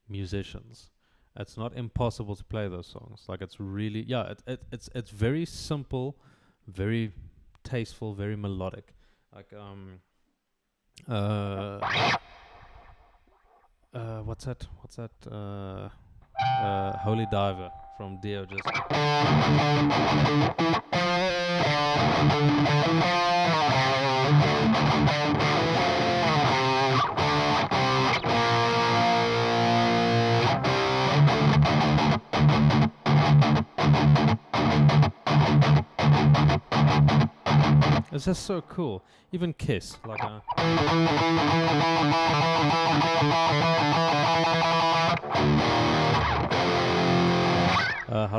[SPEAKER 1] musicians. It's not impossible to play those songs. Like, it's really, yeah, it's very simple, very tasteful, very melodic. Like what's that? Holy Diver from Dio. Just it's just so cool. Even Kiss, like how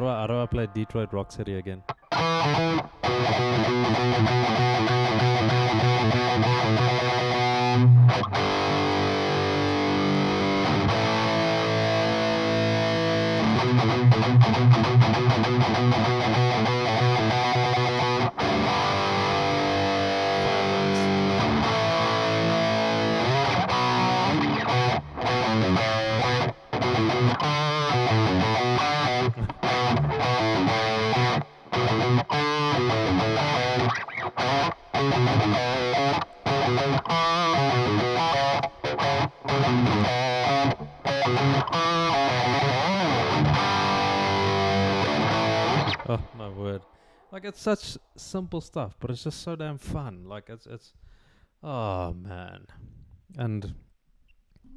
[SPEAKER 1] do I play Detroit Rock City again? Oh my word! Like, it's such simple stuff, but it's just so damn fun. Like, it's oh man, and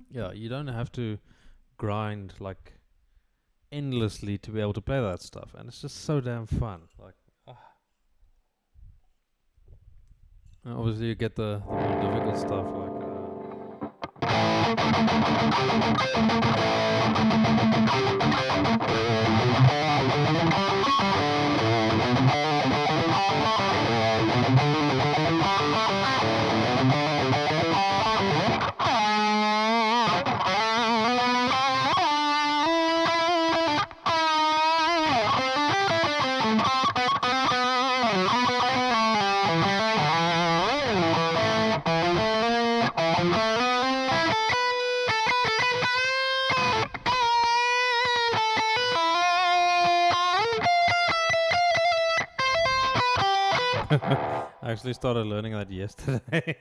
[SPEAKER 1] yeah, you don't have to grind like endlessly to be able to play that stuff, and it's just so damn fun. Like, and obviously you get the more difficult stuff like. I actually started learning that yesterday.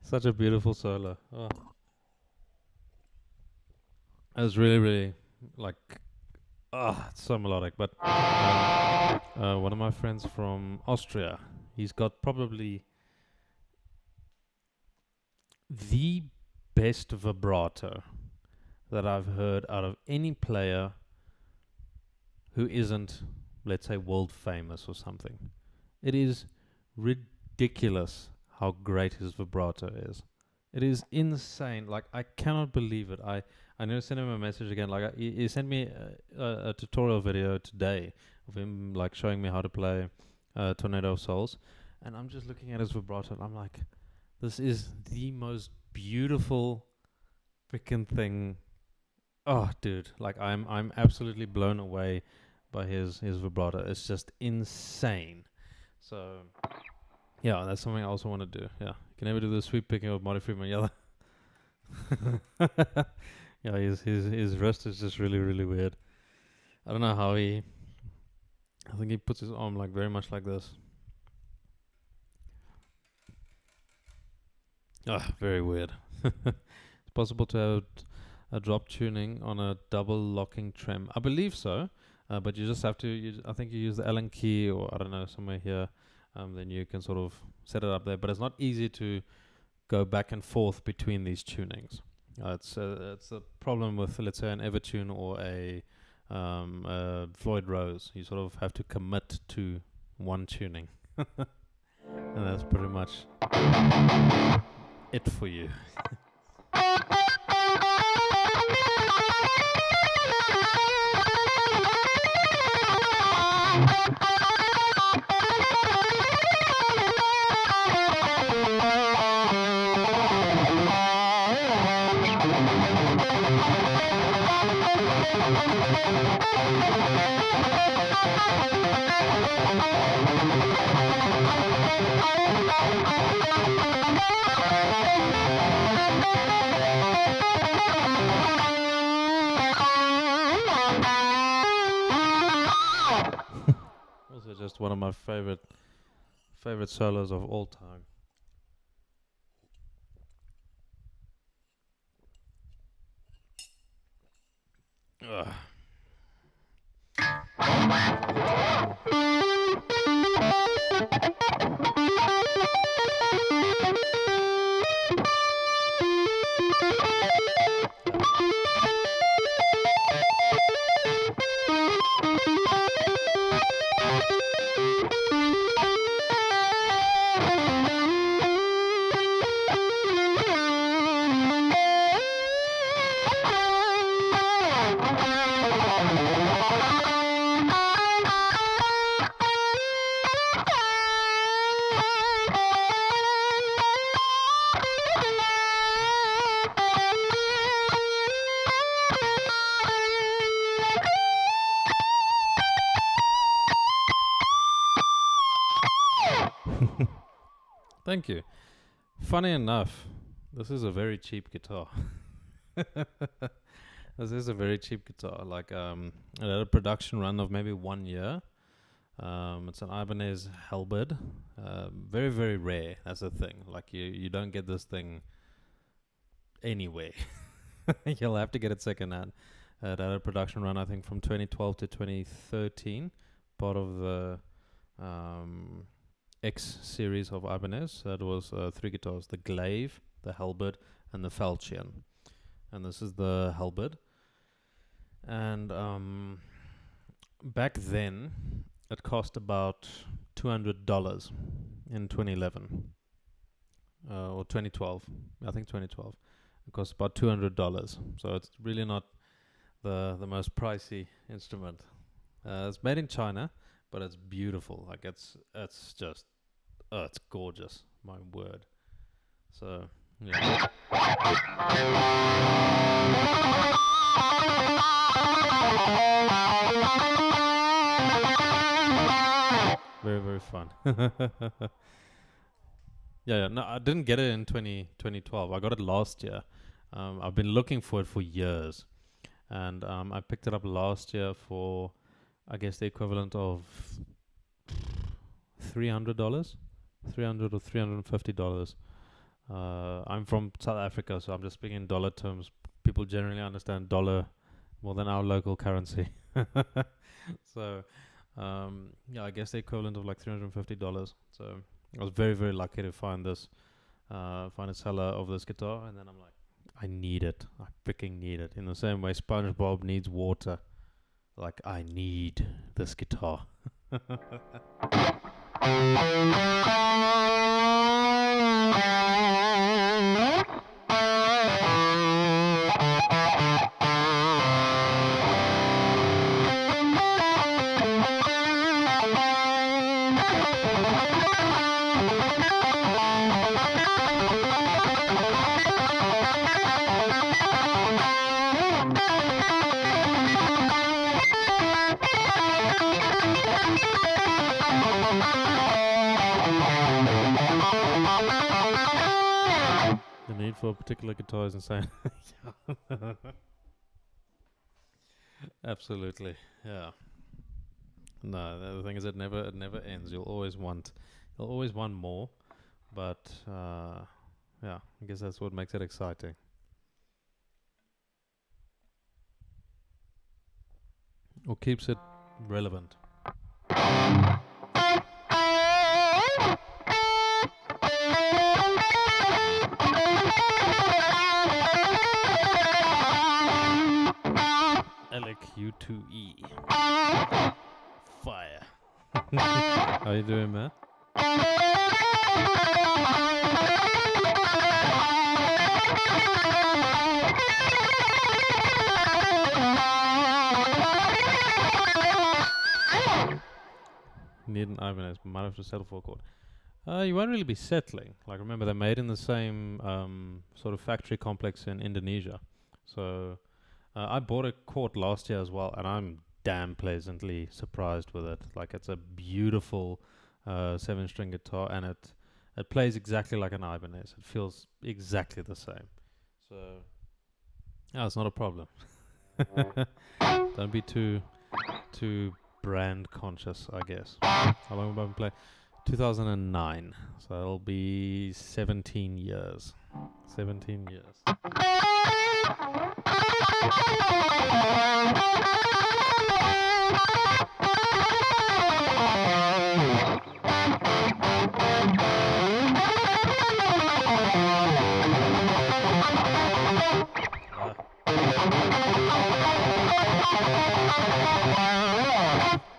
[SPEAKER 1] Such a beautiful solo. Oh. It was really, really like, it's so melodic. But one of my friends from Austria, he's got probably the best vibrato that I've heard out of any player who isn't, let's say, world famous or something. It is ridiculous how great his vibrato is. It is insane. Like, I cannot believe it. I need to send him a message again. Like, he sent me a tutorial video today of him like showing me how to play Tornado of Souls, and I'm just looking at his vibrato and I'm like, this is the most beautiful freaking thing. Oh, dude, like I'm absolutely blown away by his vibrato. It's just insane. So, yeah, that's something I also want to do. Yeah, you can never do the sweep picking of Marty Friedman. Yeah, yeah, his wrist is just really, really weird. I don't know how I think he puts his arm like very much like this. Very weird. It's possible to have a drop tuning on a double locking trem. I believe so. But you just have to, I think you use the Allen key, or I don't know, somewhere here. Then you can sort of set it up there. But it's not easy to go back and forth between these tunings. It's a problem with, let's say, an Evertune or a Floyd Rose. You sort of have to commit to one tuning. And that's pretty much it for you. Also, just one of my favorite solos of all time. Ugh. Thank you. Funny enough, this is a very cheap guitar. This is a very cheap guitar. Like it had a production run of maybe 1 year. It's an Ibanez Halberd. Very, very rare. That's the thing. Like you don't get this thing anywhere. You'll have to get it second hand. It had a production run, I think, from 2012 to 2013. Part of the X series of Ibanez. That was 3 guitars: the Glaive, the Halberd, and the Falchion. And this is the Halberd. And back then, it cost about $200 in 2011 or 2012. I think 2012. It cost about $200. So it's really not the most pricey instrument. It's made in China, but it's beautiful. Like it's just it's gorgeous. My word. So yeah. Very, very fun. Yeah, no, I didn't get it in 2012. I got it last year. I've been looking for it for years. And I picked it up last year for, I guess, the equivalent of $300 or $350. I'm from South Africa, so I'm just speaking in dollar terms. People generally understand dollar more than our local currency. So, yeah, I guess the equivalent of like $350. So I was very, very lucky to find this, find a seller of this guitar, and then I'm like, I need it. I freaking need it. In the same way SpongeBob needs water. Like, I need this guitar. The need for a particular guitar is insane. Absolutely, yeah. No, the thing is, it never ends. You'll always want more, but yeah, I guess that's what makes it exciting. Or keeps it relevant. LQ2E. Fire. How you doing, man? Need an Ibanez, but might have to settle for a chord. You won't really be settling. Like, remember, they're made in the same sort of factory complex in Indonesia. So I bought a Court last year as well, and I'm damn pleasantly surprised with it. Like, it's a beautiful 7-string guitar, and it plays exactly like an Ibanez. It feels exactly the same. So, yeah, it's not a problem. Don't be too brand conscious, I guess. How long have I been playing? 2009. So it'll be 17 years. 17 years.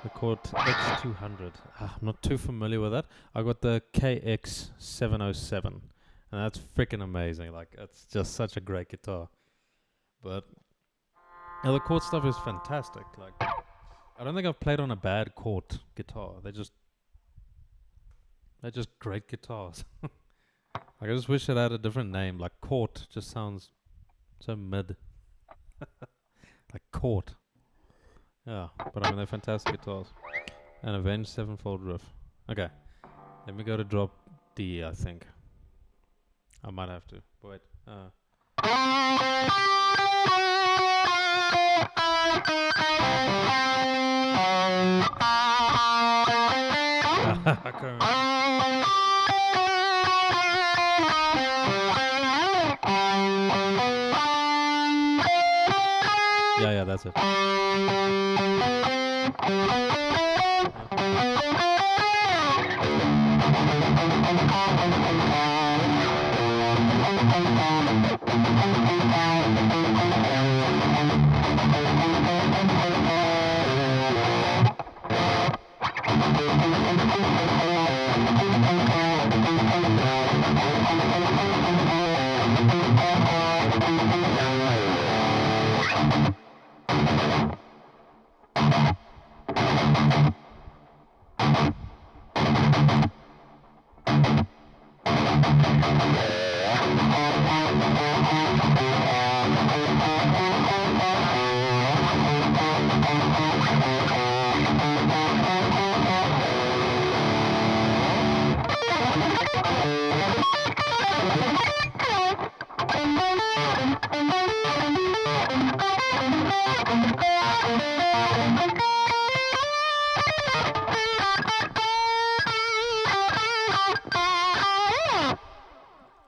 [SPEAKER 1] The Court X200. I'm not too familiar with that. I got the KX707, and that's freaking amazing. Like, it's just such a great guitar. But yeah, the Court stuff is fantastic. Like, I don't think I've played on a bad Court guitar. They're just great guitars. Like, I just wish it had a different name. Like, Court just sounds so mid. Like Court. Yeah, but I mean, they're fantastic guitars. And Avenged 7-fold riff. Okay, let me go to drop D, I think. I might have to. Wait. I can't remember. Yeah, that's it.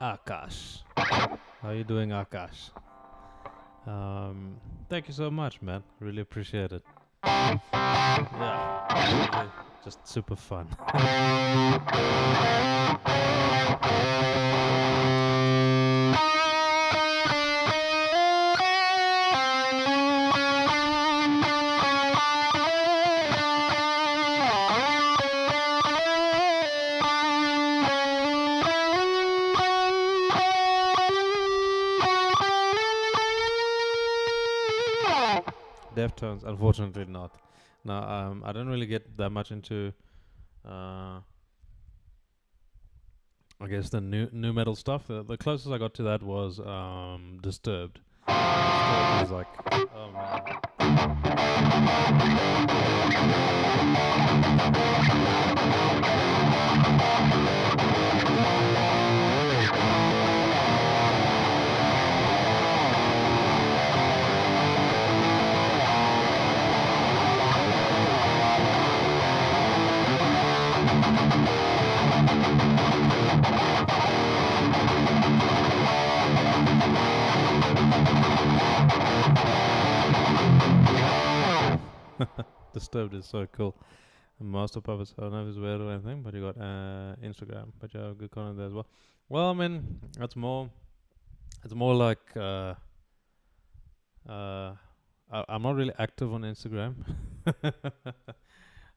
[SPEAKER 1] Akash. How you doing, Akash? Thank you so much, man. Really appreciate it. Yeah, really just super fun. Deftones, unfortunately not. No, I don't really get that much into, I guess the new metal stuff. The closest I got to that was Disturbed. Disturbed was like, oh man. Disturbed is so cool. Master Puppets, I don't know if it's weird or anything, but you got Instagram, but you have good content there as well. Well, I mean, it's more like I'm not really active on Instagram.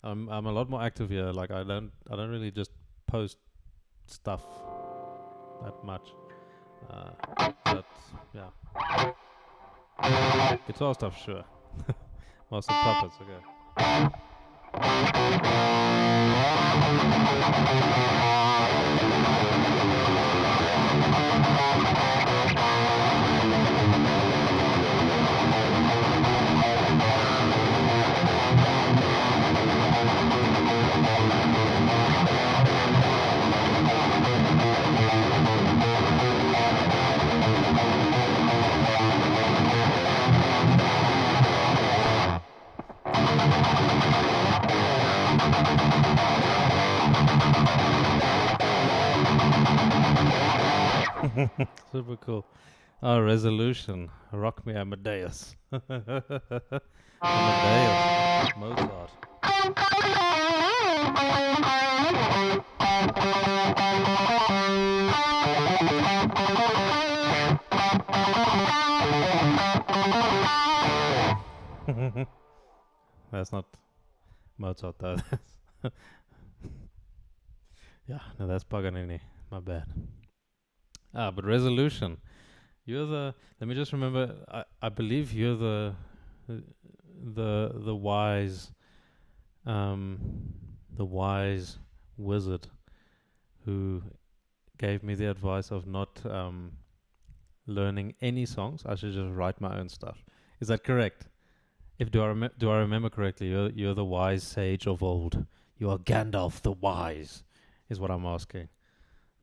[SPEAKER 1] I'm a lot more active here. Like I don't really just post stuff that much. But yeah, guitar stuff, sure. Master Puppets, okay. Super cool. Oh, Resolution. Rock me, Amadeus. Amadeus. Mozart. That's not Mozart though. Yeah, no, that's Paganini. My bad. But Resolution. You're the. Let me just remember. I believe you're the wise, the wise wizard who gave me the advice of not learning any songs. I should just write my own stuff. Is that correct? Do I remember correctly? You're the wise sage of old. You are Gandalf the wise, is what I'm asking.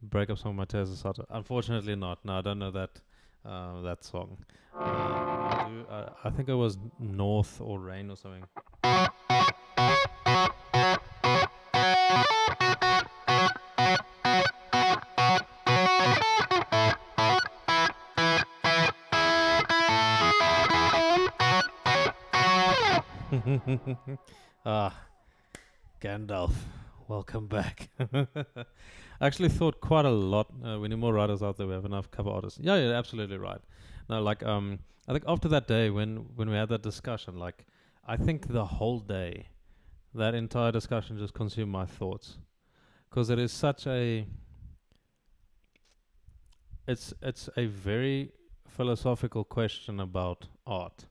[SPEAKER 1] break up some of my tears of sorrow. Unfortunately, not. No, I don't know that song. I think it was North or Rain or something. Ah, Gandalf, welcome back. I actually thought quite a lot. We need more writers out there. We have enough cover artists. Yeah, you're absolutely right. No, like I think after that day when we had that discussion, like I think the whole day, that entire discussion just consumed my thoughts because it is such a it's a very philosophical question about art.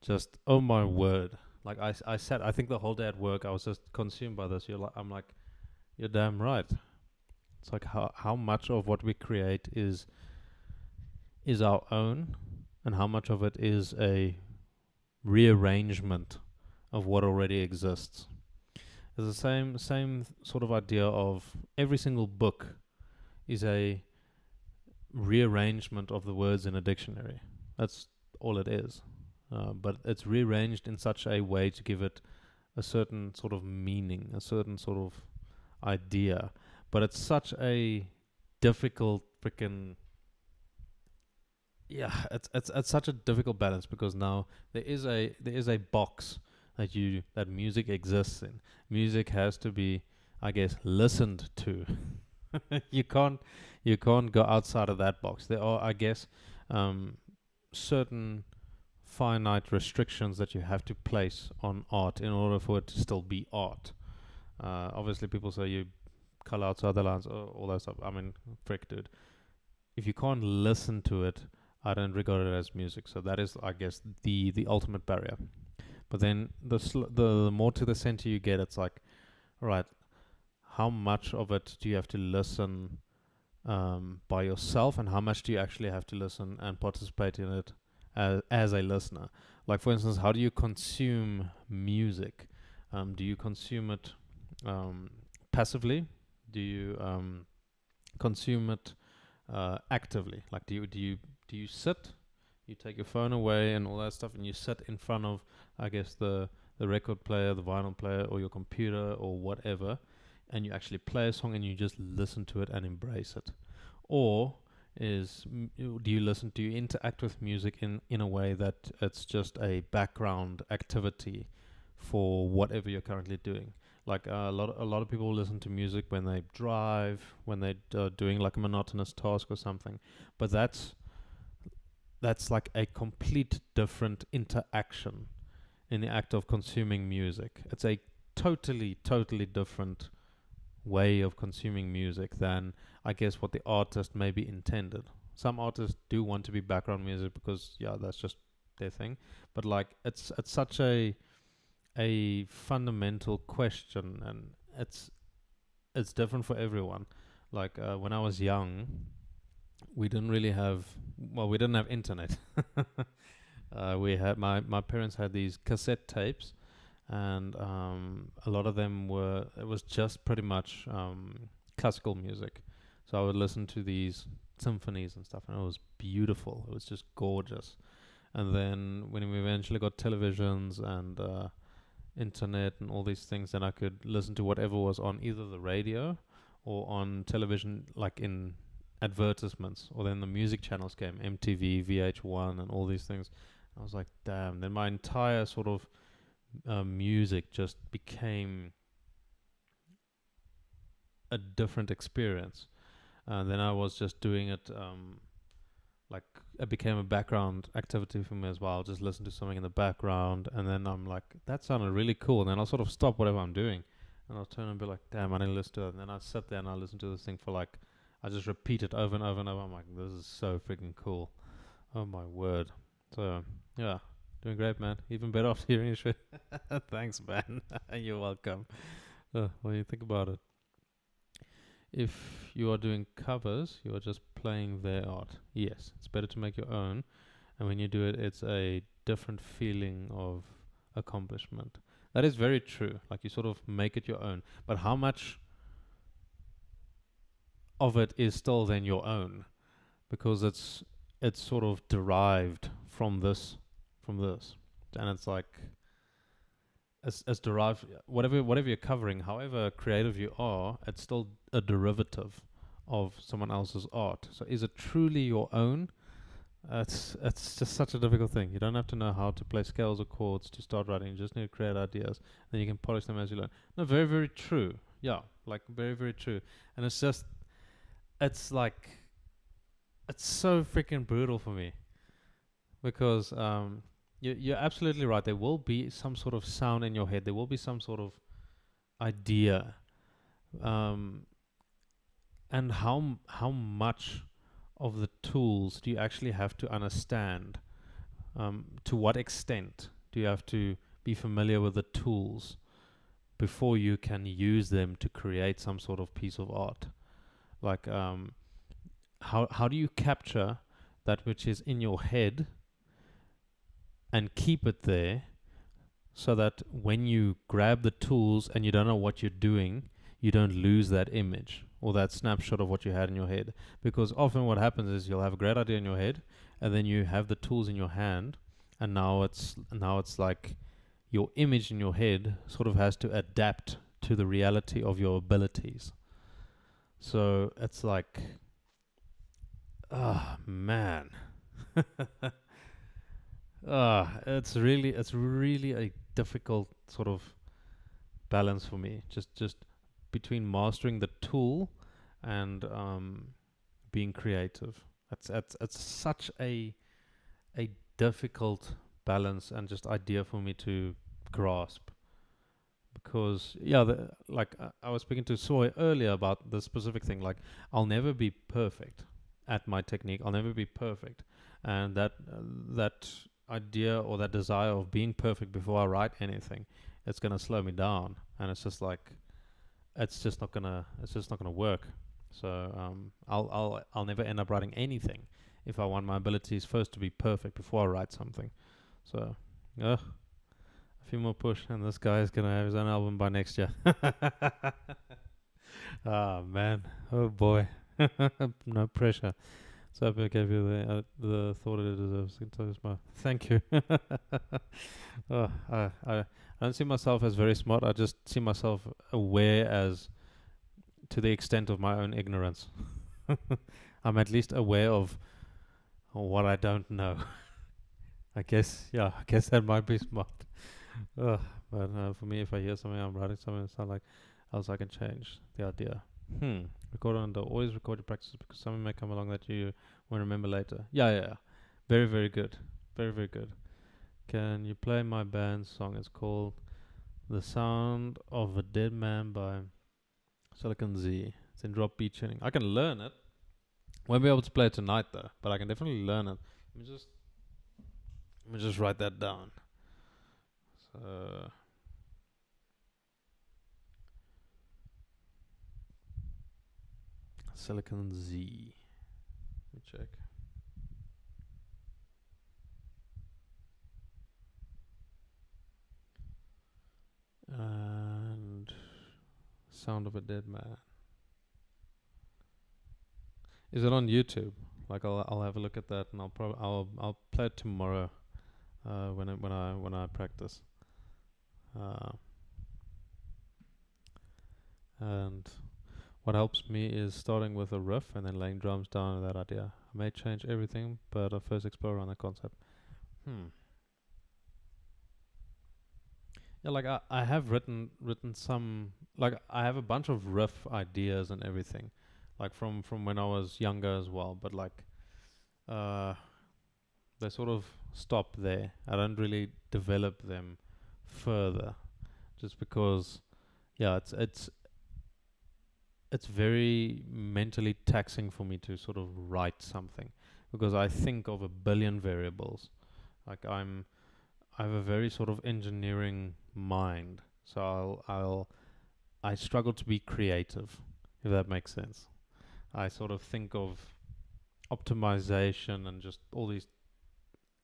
[SPEAKER 1] Just oh my word. Like I said, I think the whole day at work I was just consumed by this. I'm like, you're damn right. It's like how much of what we create is our own, and how much of it is a rearrangement of what already exists. It's the same sort of idea of every single book is a rearrangement of the words in a dictionary. That's all it is. But it's rearranged in such a way to give it a certain sort of meaning, a certain sort of idea. But it's such a difficult freaking it's such a difficult balance because now there is a box that music exists in. Music has to be, I guess, listened to. you can't you can't go outside of that box. There are, I guess, certain finite restrictions that you have to place on art in order for it to still be art. Obviously, people say you color outside the lines, all that stuff. I mean, frick, dude. If you can't listen to it, I don't regard it as music. So that is, I guess, the ultimate barrier. But then the more to the center you get, it's like, all right, how much of it do you have to listen by yourself, and how much do you actually have to listen and participate in it as a listener? Like, for instance, how do you consume music? Do you consume it passively? Do you consume it actively? Like, do you sit? You take your phone away and all that stuff, and you sit in front of, I guess, the record player, the vinyl player, or your computer, or whatever, and you actually play a song and you just listen to it and embrace it? Or do you listen? Do you interact with music in a way that it's just a background activity for whatever you're currently doing? Like a lot of people listen to music when they drive, when they're doing like a monotonous task or something. But that's like a complete different interaction in the act of consuming music. It's a totally different way of consuming music than, I guess, what the artist maybe intended. Some artists do want to be background music because, yeah, that's just their thing. But like, it's such a fundamental question, and it's different for everyone. Like when I was young, we didn't have internet. We had my parents had these cassette tapes, and a lot of them it was just pretty much classical music. So I would listen to these symphonies and stuff, and it was beautiful. It was just gorgeous. And then when we eventually got televisions and internet and all these things, then I could listen to whatever was on either the radio or on television, like in advertisements, or then the music channels came, MTV, VH1, and all these things. I was like, damn. Then my entire sort of music just became a different experience. And then I was just doing it, like it became a background activity for me as well. I'll just listen to something in the background, and then I'm like, that sounded really cool. And then I'll sort of stop whatever I'm doing, and I'll turn and be like, damn, I need to listen to it. And then I sit there and I listen to this thing for like, I just repeat it over and over and over. I'm like, this is so freaking cool. Oh my word. So yeah, doing great, man. Even better after hearing your shit. Thanks, man. You're welcome. What do you think about it? If you are doing covers, you are just playing their art. Yes, it's better to make your own. And when you do it, it's a different feeling of accomplishment. That is very true. Like, you sort of make it your own. But how much of it is still then your own, because it's sort of derived from this, and it's like it's derived, whatever you're covering, however creative you are, it's still a derivative of someone else's art. So is it truly your own? It's just such a difficult thing. You don't have to know how to play scales or chords to start writing. You just need to create ideas, then you can polish them as you learn. No, very, very true. Yeah, like very, very true. And it's just, it's like, it's so freaking brutal for me, because you're absolutely right. There will be some sort of sound in your head. There will be some sort of idea, and how much of the tools do you actually have to understand? To what extent do you have to be familiar with the tools before you can use them to create some sort of piece of art? Like, how do you capture that which is in your head and keep it there, so that when you grab the tools and you don't know what you're doing, you don't lose that image or that snapshot of what you had in your head? Because often what happens is you'll have a great idea in your head, and then you have the tools in your hand, and now it's like your image in your head sort of has to adapt to the reality of your abilities. So it's like, oh man. It's really a difficult sort of balance for me. Just between mastering the tool and being creative. It's such a difficult balance and just idea for me to grasp. Because I was speaking to Soy earlier about the specific thing. Like, I'll never be perfect at my technique. I'll never be perfect, and that idea or that desire of being perfect before I write anything, it's gonna slow me down, and it's just like, it's just not gonna work. So I'll never end up writing anything if I want my abilities first to be perfect before I write something. So a few more push, and this guy is gonna have his own album by next year. Ah man, oh boy. No pressure. So I hope I gave you the thought it deserves. Thank you. I don't see myself as very smart. I just see myself aware as to the extent of my own ignorance. I'm at least aware of what I don't know. I guess that might be smart. But for me, if I hear something, I'm writing something, it's not like else I can change the idea. Record on the always record your practices, because something may come along that you won't remember later. Yeah. Very, very good. Very, very good. Can you play my band's song? It's called The Sound of a Dead Man by Silicon Z. It's in drop B tuning. I can learn it. Won't be able to play it tonight though, but I can definitely learn it. Let me just write that down. So Silicon Z. Let me check. And Sound of a Dead Man. Is it on YouTube? Like, I'll have a look at that, and I'll play it tomorrow when I practice. And what helps me is starting with a riff and then laying drums down on that idea. I may change everything, but I'll first explore around the concept. Yeah, like I have written some, like I have a bunch of riff ideas and everything, like from when I was younger as well, but like they sort of stop there. I don't really develop them further, just because it's very mentally taxing for me to sort of write something, because I think of a billion variables. Like I have a very sort of engineering mind, so I struggle to be creative, if that makes sense. I sort of think of optimization and just all these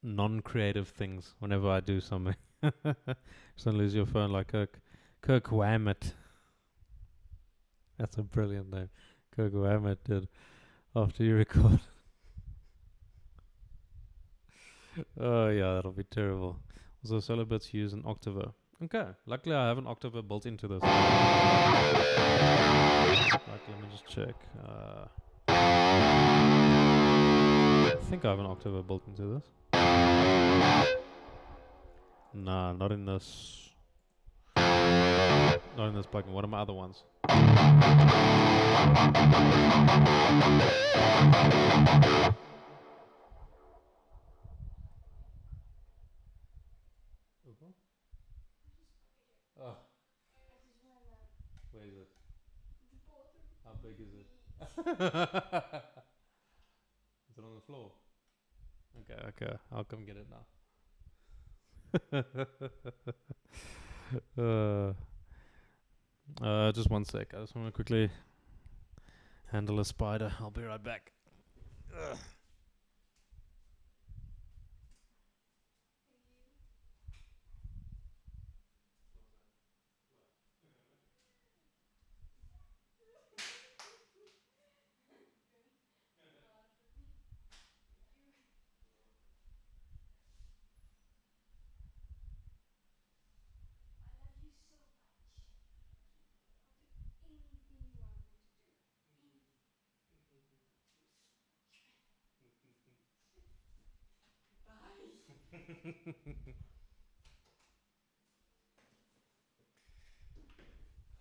[SPEAKER 1] non-creative things whenever I do something. Just don't lose your phone like Kirk Wammett. That's a brilliant name. Coco Hammett did after you record. Oh yeah, that'll be terrible. Also, solo bits use an Octavo. Okay, luckily I have an Octavo built into this. Like, let me just check. I think I have an Octavo built into this. Nah, not in this. Not in this plugin. What are my other ones? Oh. Where is it? How big is it? Is it on the floor? Okay, I'll come get it now. Just one sec. I just want to quickly handle a spider. I'll be right back.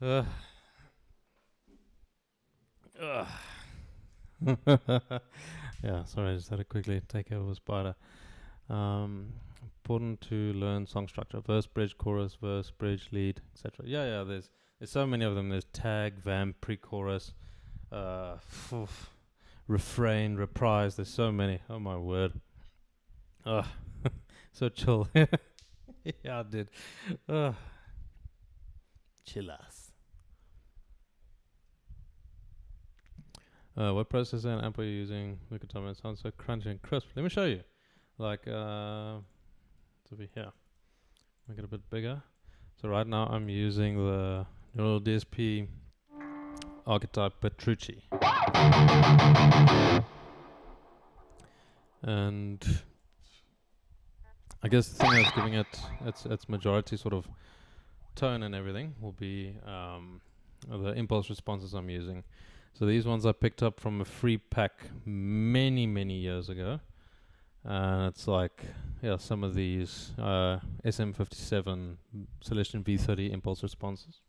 [SPEAKER 1] Ugh. Yeah, sorry, I just had to quickly take over a spider. Important to learn song structure: verse, bridge, chorus, verse, bridge, lead, etc. Yeah. There's so many of them. There's tag, vamp, pre-chorus, refrain, reprise. There's so many. Oh my word. So chill. Yeah, I did. Chill us. What processor and amp are you using? Look at time. It sounds so crunchy and crisp. Let me show you. Like, it's over here. Make it a bit bigger. So right now I'm using the Neuraldsp Archetype Petrucci. And I guess the thing that's giving it its majority sort of tone and everything will be the impulse responses I'm using. So these ones I picked up from a free pack many years ago. And it's like, yeah, some of these SM57 Celestion V30 impulse responses.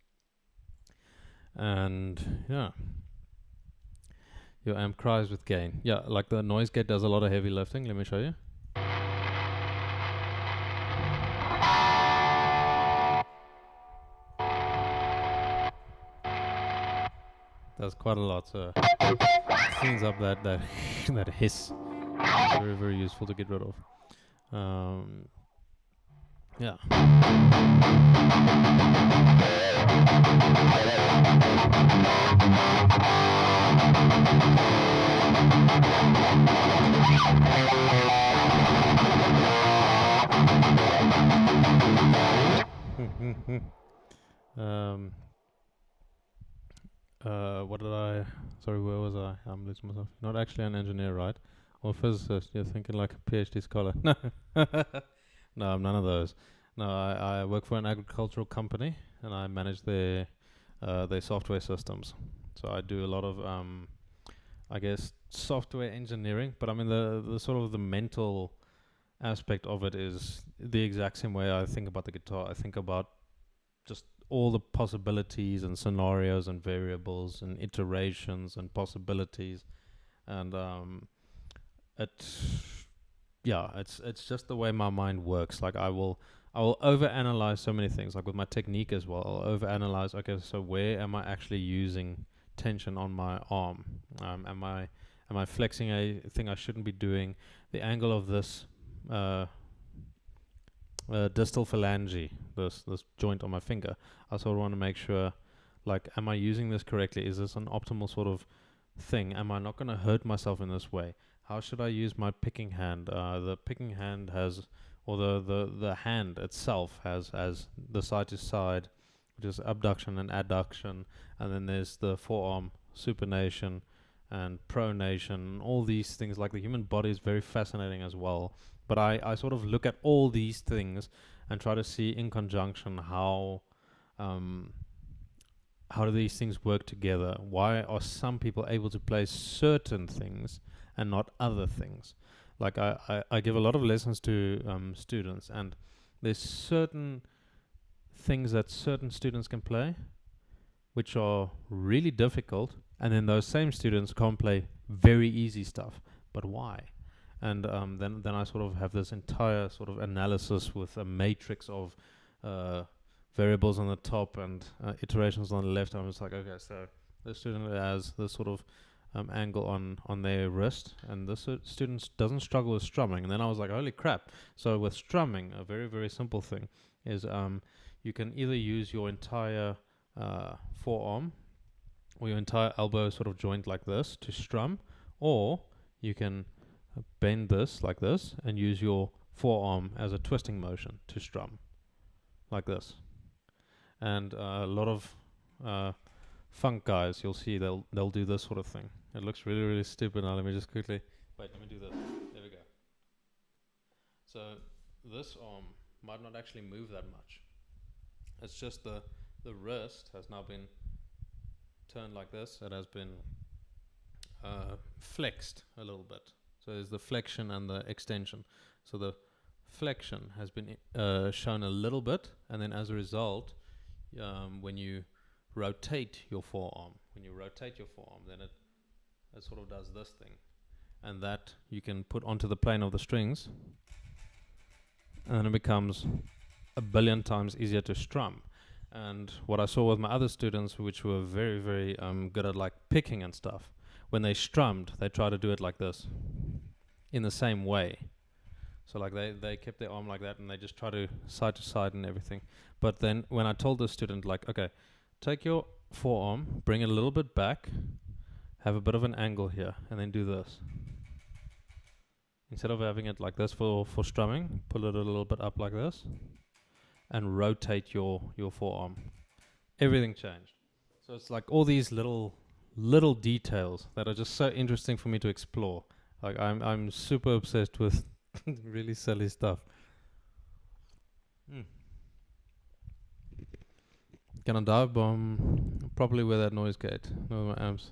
[SPEAKER 1] And yeah, your amp cries with gain. Yeah, like the noise gate does a lot of heavy lifting. Let me show you. Does quite a lot, so cleans up that that hiss. Very useful to get rid of. Yeah. What did I? Sorry, where was I? I'm losing myself. Not actually an engineer, right? Or a physicist. You're thinking like a PhD scholar. No, no, I'm none of those. No, I work for an agricultural company and I manage their software systems. So I do a lot of I guess software engineering. But I mean the sort of the mental aspect of it is the exact same way I think about the guitar. I think about just all the possibilities and scenarios and variables and iterations and possibilities, and it's just the way my mind works. Like I will overanalyze so many things. Like with my technique as well, I'll overanalyze. Okay, so where am I actually using tension on my arm? Am I flexing a thing I shouldn't be doing? The angle of this distal phalange, this joint on my finger, I sort of want to make sure, like, am I using this correctly? Is this an optimal sort of thing? Am I not going to hurt myself in this way? How should I use my picking hand? The picking hand has, or the hand itself has the side to side, which is abduction and adduction, and then there's the forearm supination and pronation, all these things. Like the human body is very fascinating as well. But I sort of look at all these things and try to see in conjunction how do these things work together? Why are some people able to play certain things and not other things? Like I give a lot of lessons to students, and there's certain things that certain students can play which are really difficult, and then those same students can't play very easy stuff. But why? And then I sort of have this entire sort of analysis with a matrix of variables on the top and iterations on the left. I'm just like, okay, so this student has this sort of angle on their wrist, and this student doesn't struggle with strumming. And then I was like, holy crap. So with strumming, a very, very simple thing is you can either use your entire forearm or your entire elbow sort of joint like this to strum, or you can bend this like this and use your forearm as a twisting motion to strum like this. And a lot of funk guys, you'll see they'll do this sort of thing. It looks really, really stupid. Now let me just quickly let me do this. There we go. So this arm might not actually move that much. It's just the wrist has now been turned like this. It has been flexed a little bit. So there's the flexion and the extension. So the flexion has been shown a little bit, and then as a result, when you rotate your forearm, then it sort of does this thing, and that you can put onto the plane of the strings, and then it becomes a billion times easier to strum. And what I saw with my other students, which were very, very good at like picking and stuff, when they strummed, they tried to do it like this, in the same way. So like they kept their arm like that, and they just try to side and everything. But then when I told the student, like, okay, take your forearm, bring it a little bit back, have a bit of an angle here, and then do this. Instead of having it like this for strumming, pull it a little bit up like this, and rotate your forearm. Everything changed. So it's like all these little details that are just so interesting for me to explore. Like I'm super obsessed with really silly stuff. Can I dive bomb properly with that noise gate? No, my amps.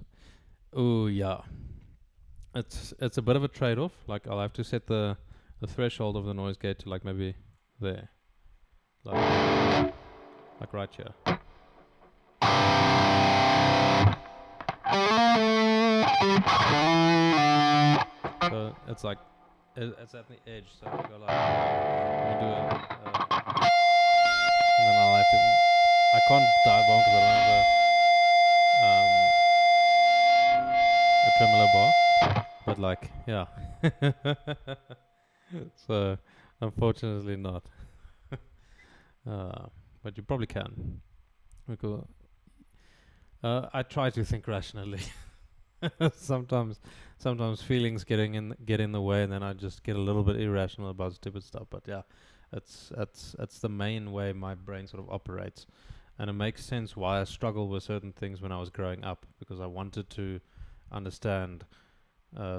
[SPEAKER 1] Oh yeah. It's a bit of a trade-off. Like I'll have to set the threshold of the noise gate to like maybe there. Like right here. So it's like it's at the edge. So I go like let me do it, and then I'll have to. I can't dive bomb because I don't have a tremolo bar. But like yeah. So unfortunately not. But you probably can. Because I try to think rationally. sometimes feelings get in the way, and then I just get a little bit irrational about stupid stuff. But yeah, it's the main way my brain sort of operates, and it makes sense why I struggled with certain things when I was growing up, because I wanted to understand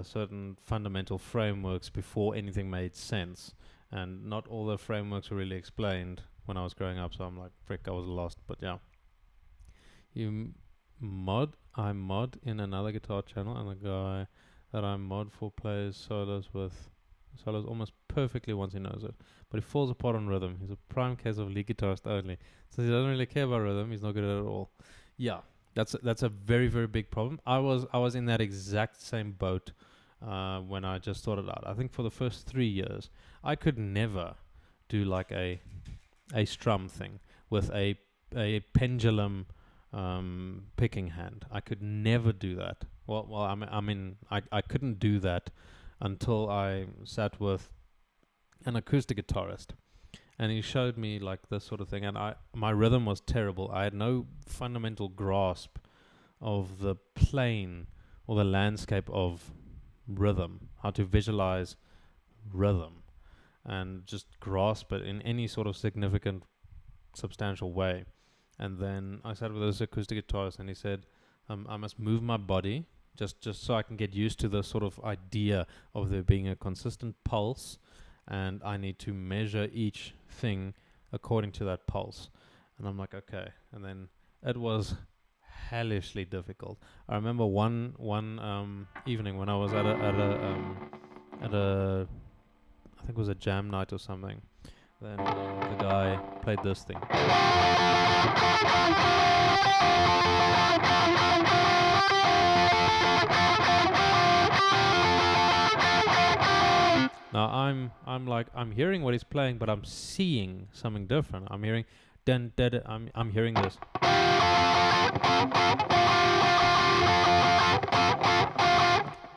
[SPEAKER 1] certain fundamental frameworks before anything made sense, and not all the frameworks were really explained when I was growing up. So I'm like, frick, I was lost. But yeah, I mod in another guitar channel, and the guy that I mod for plays solos almost perfectly once he knows it, but he falls apart on rhythm. He's a prime case of lead guitarist only. Since he doesn't really care about rhythm, he's not good at it at all. Yeah, that's a very, very big problem. I was in that exact same boat when I just started out. I think for the first 3 years, I could never do like a strum thing with a pendulum picking hand. I could never do that. Well, I mean, I couldn't do that until I sat with an acoustic guitarist, and he showed me like this sort of thing, and my rhythm was terrible. I had no fundamental grasp of the plane or the landscape of rhythm, how to visualize rhythm and just grasp it in any sort of significant, substantial way. And then I sat with this acoustic guitarist, and he said, I must move my body just so I can get used to the sort of idea of there being a consistent pulse, and I need to measure each thing according to that pulse. And I'm like, okay. And then it was hellishly difficult. I remember one evening when I was at a I think it was a jam night or something. Then the guy played this thing. Now I'm hearing what he's playing, but I'm seeing something different. I'm hearing I'm hearing this.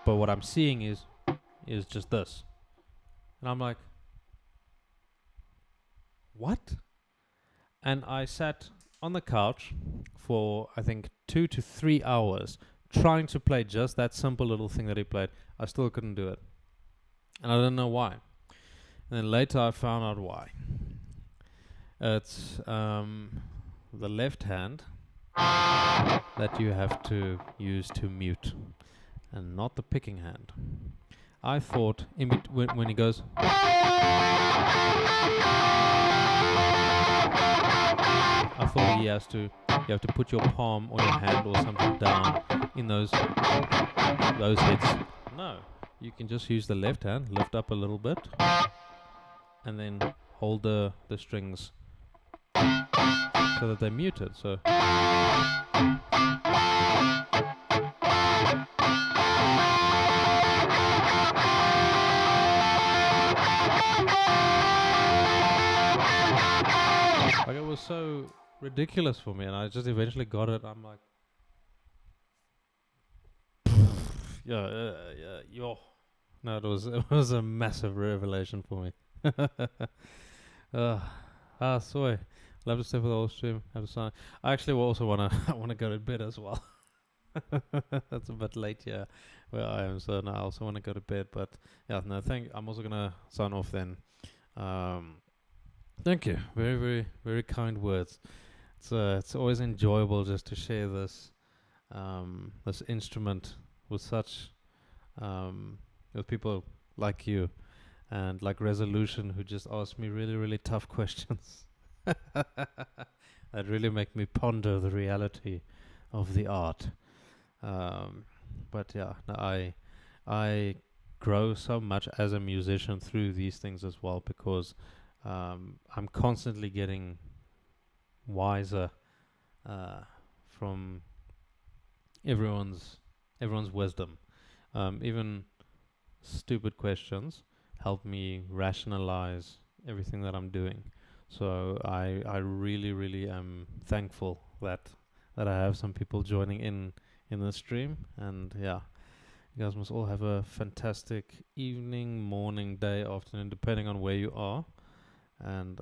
[SPEAKER 1] But what I'm seeing is just this. And I'm like, what? And I sat on the couch for, I think, 2 to 3 hours trying to play just that simple little thing that he played. I still couldn't do it. And I don't know why. And then later I found out why. It's the left hand that you have to use to mute, and not the picking hand. I thought when he goes, I thought you have to put your palm or your hand or something down in those hits. No, you can just use the left hand, lift up a little bit, and then hold the strings so that they're muted. So like, it was so ridiculous for me, and I just eventually got it. I'm like, yo. No, it was a massive revelation for me. Soy. I'll have to stay for the whole stream. Have to sign. I actually also wanna go to bed as well. That's a bit late here where I am, so now I also want to go to bed. But yeah, no, I'm also gonna sign off then. Thank you. Very, very, very kind words. It's always enjoyable just to share this this instrument with such with people like you and like Resolution, who just ask me really, really tough questions that really make me ponder the reality of the art. But yeah, no, I grow so much as a musician through these things as well, because I'm constantly getting wiser from everyone's wisdom. Even stupid questions help me rationalize everything that I'm doing. So I really, really am thankful that I have some people joining in the stream. And yeah, you guys must all have a fantastic evening, morning, day, afternoon, depending on where you are. And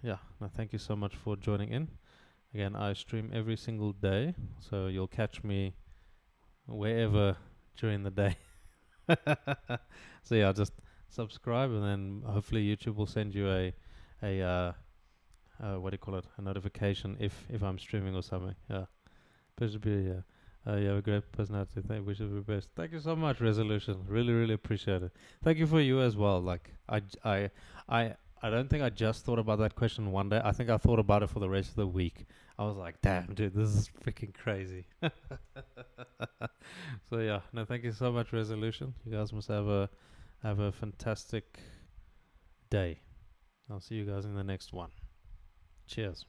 [SPEAKER 1] yeah, no, thank you so much for joining in. Again, I stream every single day, so you'll catch me wherever during the day. So yeah, just subscribe, and then hopefully YouTube will send you a what do you call it? A notification if I'm streaming or something. Yeah, pleasure to be here. You have a great personality. Wish you the best. Thank you so much, Resolution. Really, really appreciate it. Thank you for you as well. Like I don't think I just thought about that question one day. I think I thought about it for the rest of the week. I was like, damn, dude, this is freaking crazy. So yeah, no, thank you so much, Resolution. You guys must have a fantastic day. I'll see you guys in the next one. Cheers.